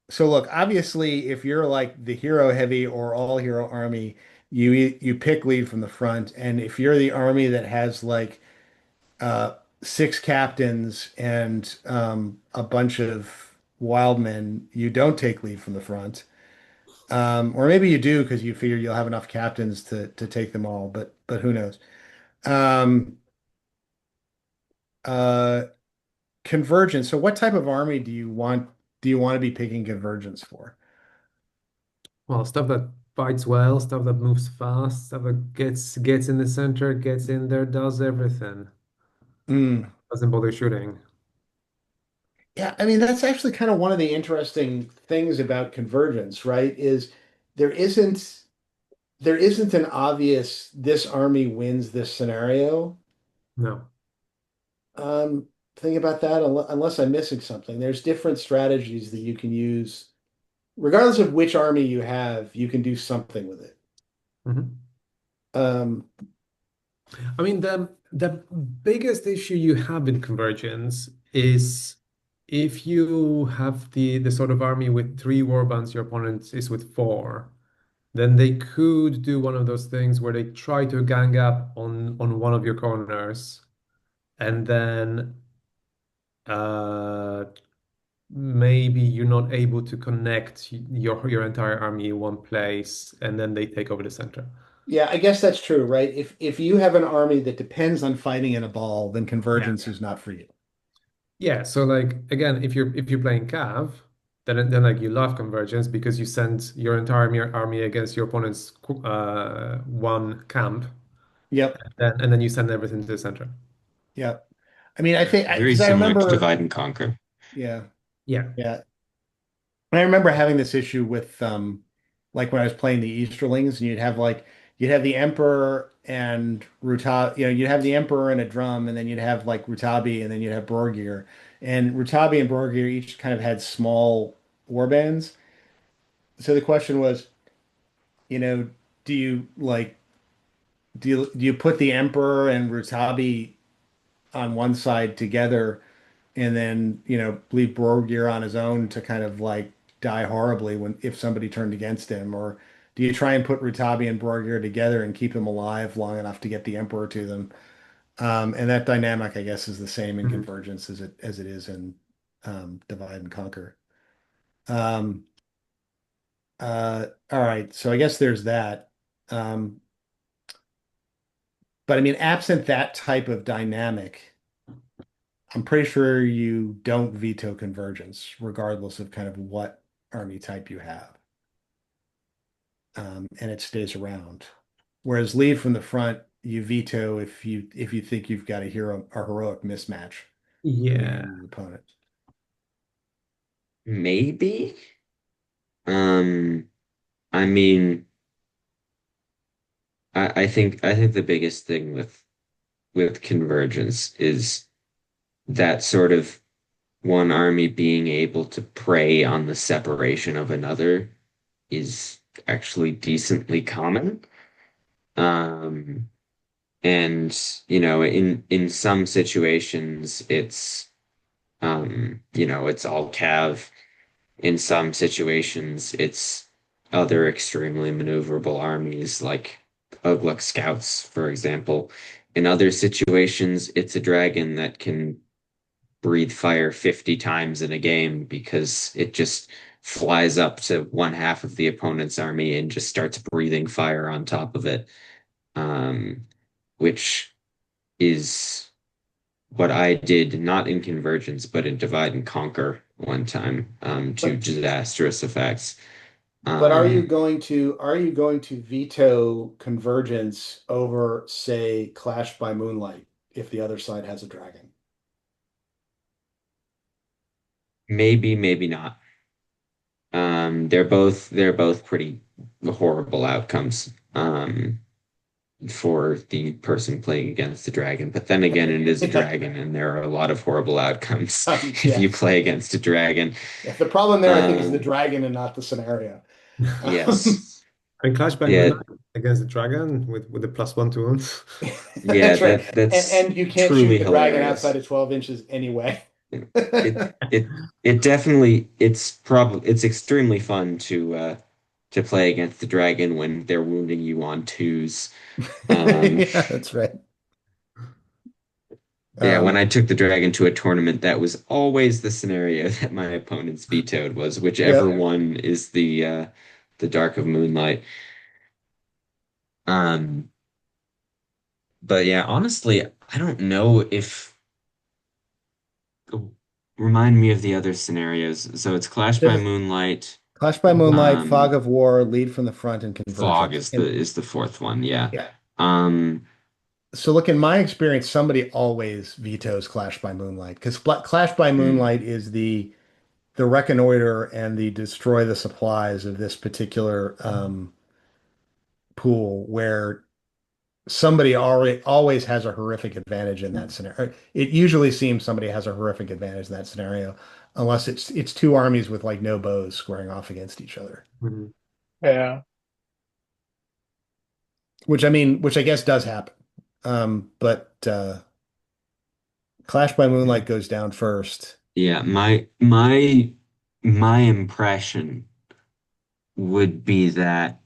so look, obviously, if you're like the hero heavy or all hero army, you pick lead from the front, and if you're the army that has like uh six captains and a bunch of wild men, you don't take lead from the front. Or maybe you do because you figure you'll have enough captains to take them all, but who knows? Um, uh, Convergence. So what type of army do you want to be picking convergence for? Well, stuff that fights well, stuff that moves fast, stuff that gets in the center, gets in there, does everything. Mm. Doesn't bother shooting. Yeah, I mean that's actually kind of one of the interesting things about convergence, right? Is there isn't there isn't an obvious this army wins this scenario. No. Think about that unless I'm missing something. There's different strategies that you can use. Regardless of which army you have, you can do something with it. Mhm. Um, I mean, the biggest issue you have in convergence is if you have the sort of army with three warbands, your opponent is with four, then they could do one of those things where they try to gang up on one of your corners, and then uh, maybe you're not able to connect your entire army in one place, and then they take over the center. yeah, I guess that's true, right? If you have an army that depends on fighting in a ball, then Yeah. convergence is not for you. Yeah, so like again, if you're playing Cav, then like you love convergence because you send your entire army against your opponent's one camp, Yep, and then you send everything to the center. yep. I mean, I Yeah, think very because I similar to remember, divide and conquer. yeah, Yeah. yeah. And I remember having this issue with like when I was playing the Easterlings, and you'd have the Emperor and Ruta, you'd have the Emperor and a drum, and then you'd have like Rutabi, and then you'd have Borgir. And Rutabi and Borgir each kind of had small warbands. So the question was, you know, do you like do you put the Emperor and Rutabi on one side together and then, leave Borgir on his own to kind of like die horribly when if somebody turned against him? Or do you try and put Rutabi and Borgir together and keep them alive long enough to get the Emperor to them? And that dynamic, I guess, is the same in Mhm. Convergence as it is in Divide and Conquer. Um, all right, so I guess there's that. Um, but I mean, absent that type of dynamic, I'm pretty sure you don't veto convergence, regardless of kind of what army type you have, and it stays around. Whereas lead from the front, you veto if you think you've got a heroic mismatch between you Yeah. and your opponent. Maybe. Um, I mean, I think the biggest thing with convergence is that sort of one army being able to prey on the separation of another is actually decently common. Um, and in some situations it's all cav. In some situations, it's other extremely maneuverable armies like Ugluk scouts, for example. In other situations, it's a dragon that can breathe fire 50 times in a game because it just flies up to one half of the opponent's army and just starts breathing fire on top of it, um, which is what I did not in Convergence, but in Divide and Conquer one time, to But disastrous effects. but Um, are you going to veto convergence over, say, Clash by Moonlight if the other side has a dragon? Maybe, maybe not. They're both pretty horrible outcomes. For the person playing against the dragon. But then again, it is a dragon, and there are a lot of horrible outcomes if you Yes. play against a dragon. Yeah, the problem there, I think, is the Um, dragon and not the scenario. yes, And Clash by yeah, Moonlight against the dragon with the +1 to wounds. yeah. That's right. That's And you can't shoot truly the dragon outside hilarious. of 12 inches anyway. It it it definitely it's extremely fun to play against the dragon when they're wounding you on twos. Um, Yeah, that's right. Yeah, when Um, I took the dragon to a tournament, that was always the scenario that my opponents vetoed was whichever yep. one is the Dark of Moonlight. Um, but yeah, honestly, I don't know if remind me of the other scenarios. So it's Clash by There's Moonlight. Clash by Moonlight, Fog Um, of War, Lead from the Front, and Fog Convergence. And is the fourth one. Yeah. yeah. Um, So look, in my experience, somebody always vetoes Clash by Moonlight because Clash by hmm, Moonlight is the reconnoiter and the destroy the supplies of this particular pool where somebody already always has a horrific advantage in that scenario. It usually seems somebody has a horrific advantage in that scenario, unless it's two armies with like no bows squaring off against each other. Mhm. Yeah. Which I mean, which I guess does happen. But Clash by Yeah. Moonlight goes down first. yeah, my impression would be that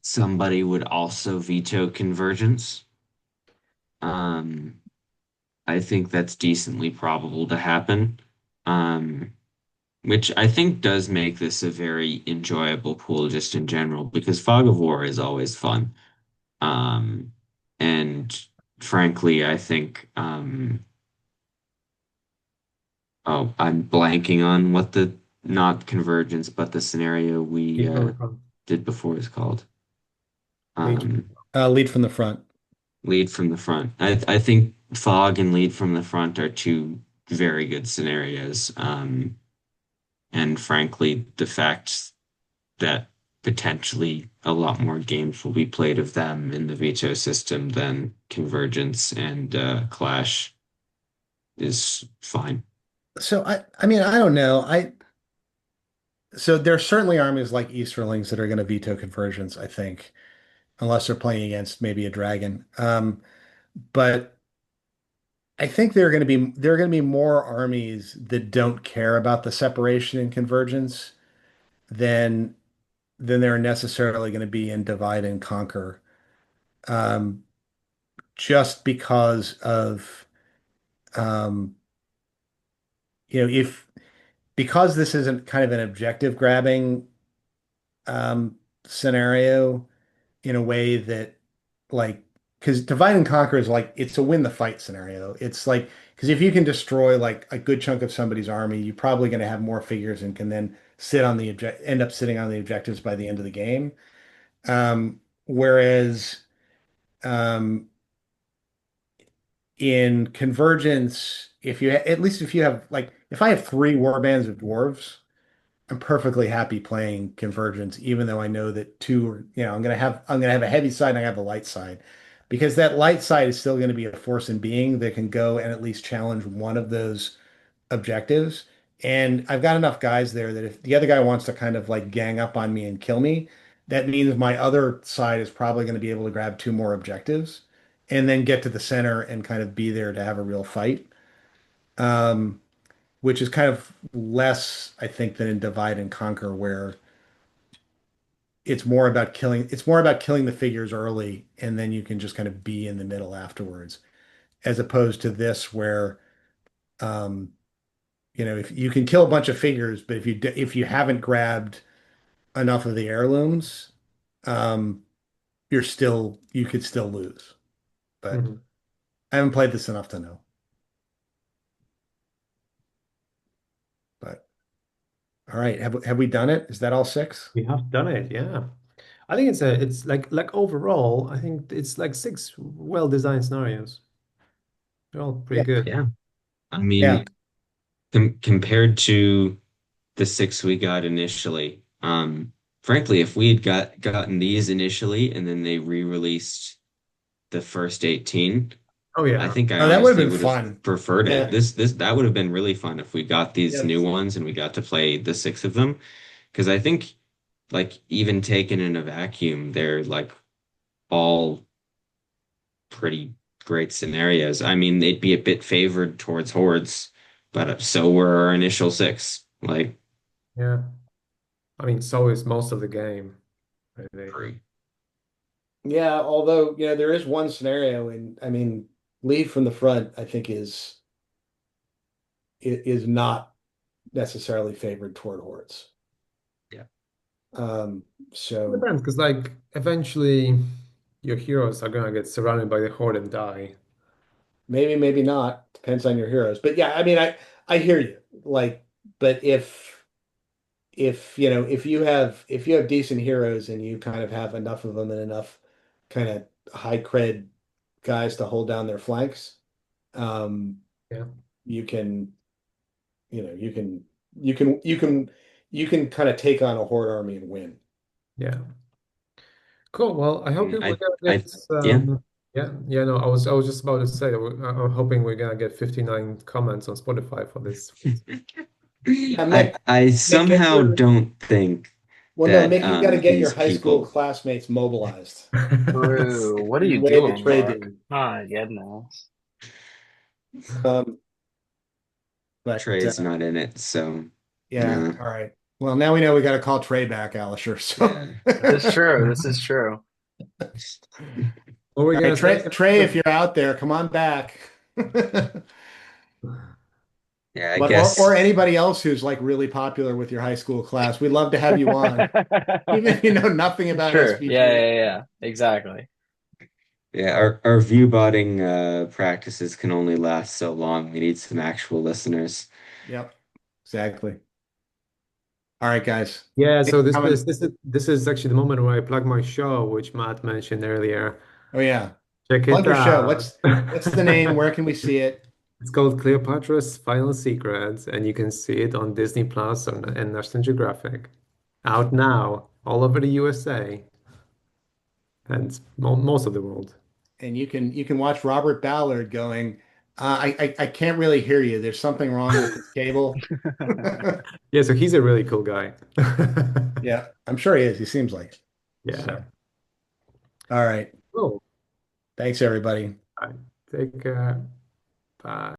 somebody would also veto convergence. Um, I think that's decently probable to happen. Um, which I think does make this a very enjoyable pool just in general, because Fog of War is always fun. Um, and frankly, I think oh, I'm blanking on what the not convergence, but the scenario we Lead from the front. did before is called. Lead, Um, lead from the front. Lead from the front. I think Fog and Lead from the front are two very good scenarios. And frankly, the fact that potentially a lot more games will be played of them in the veto system than Convergence and Clash is fine. So I mean, I don't know. So there are certainly armies like Easterlings that are going to veto conversions, I think, unless they're playing against maybe a dragon. But I think there are going to be more armies that don't care about the separation and convergence than there are necessarily going to be in divide and conquer. Um, just because of um, if because this isn't kind of an objective grabbing scenario in a way that like because divide and conquer is like it's a win the fight scenario. It's like because if you can destroy like a good chunk of somebody's army, you're probably going to have more figures and can then end up sitting on the objectives by the end of the game. Whereas um, in convergence, at least if you have like if I have three warbands of dwarves, I'm perfectly happy playing convergence, even though I know that two are, I'm gonna have a heavy side and I have a light side. Because that light side is still going to be a force in being that can go and at least challenge one of those objectives. And I've got enough guys there that if the other guy wants to kind of like gang up on me and kill me, that means my other side is probably going to be able to grab two more objectives and then get to the center and kind of be there to have a real fight. Um, which is kind of less, I think, than in Divide and Conquer, where it's more about killing the figures early, and then you can just kind of be in the middle afterwards, as opposed to this where um, if you can kill a bunch of figures, but if you haven't grabbed enough of the heirlooms, um, you could still lose. But Mhm. I haven't played this enough to know. But all right, have we done it? Is that all six? We have done it, yeah. I think it's like overall, I think it's like six well-designed scenarios. They're all pretty Yeah. good. Yeah. I Yeah. mean, compared to the six we got initially, frankly, if we had gotten these initially and then they re-released the first 18, Oh I yeah. think I Oh, that would have honestly been would have fun. preferred it. Yeah. This that would have been really fun if we got these new Yes. ones and we got to play the six of them. Because I think like even taken in a vacuum, they're like all pretty great scenarios. I mean, they'd be a bit favored towards hordes, but so were our initial six. Like, Yeah. I mean, so is most of the game, really. free. Yeah, although, there is one scenario, and I mean, lead from the front, I think is not necessarily favored toward hordes. Yeah. Um, It so depends, because like eventually your heroes are gonna get surrounded by the horde and die. maybe, maybe not. Depends on your heroes. But yeah, I mean, I hear you. Like, but if you know if you have decent heroes and you kind of have enough of them and enough kind of high cred guys to hold down their flanks, um, Yeah. you can you can you can kind of take on a horde army and win. Yeah. Cool. Well, I hope Mm, we're gonna I, get yeah. yeah, no, I was just about to say that I'm hoping we're gonna get 59 comments on Spotify for this. Yeah, I Mick, get somehow your don't think well, no, that Mick, you got to get your these high school people classmates mobilized True. What are in the you way that doing, Trey Mark? did. My goodness. Um, but Trey's not in it, so yeah, no. all right. Well, now we know we got to call Trey back, Alisher. So, Yeah. This is true. This is true. What were you all right, gonna say? Trey, if you're out there, come on back. Yeah, I But guess or anybody else who's like really popular with your high school class, we'd love to have you on, even if you know nothing about True. Yeah, SVG. yeah, yeah. Exactly. yeah, our view botting practices can only last so long. We need some actual listeners. Yep, exactly. All right, guys. Yeah, Thanks so for coming. this is actually the moment where I plug my show, which Matt mentioned earlier. Oh yeah, Check it plug your show. out. What's the name? Where can we see it? It's called Cleopatra's Final Secrets, and you can see it on Disney Plus and National Geographic. Out now, all over the USA and most of the world. And you can watch Robert Ballard going. I can't really hear you. There's something wrong with this cable. Yeah, so he's a really cool guy. Yeah, I'm sure he is. He seems like it. Yeah. So, all right. Cool. Thanks, everybody. All right. Take care. Bye.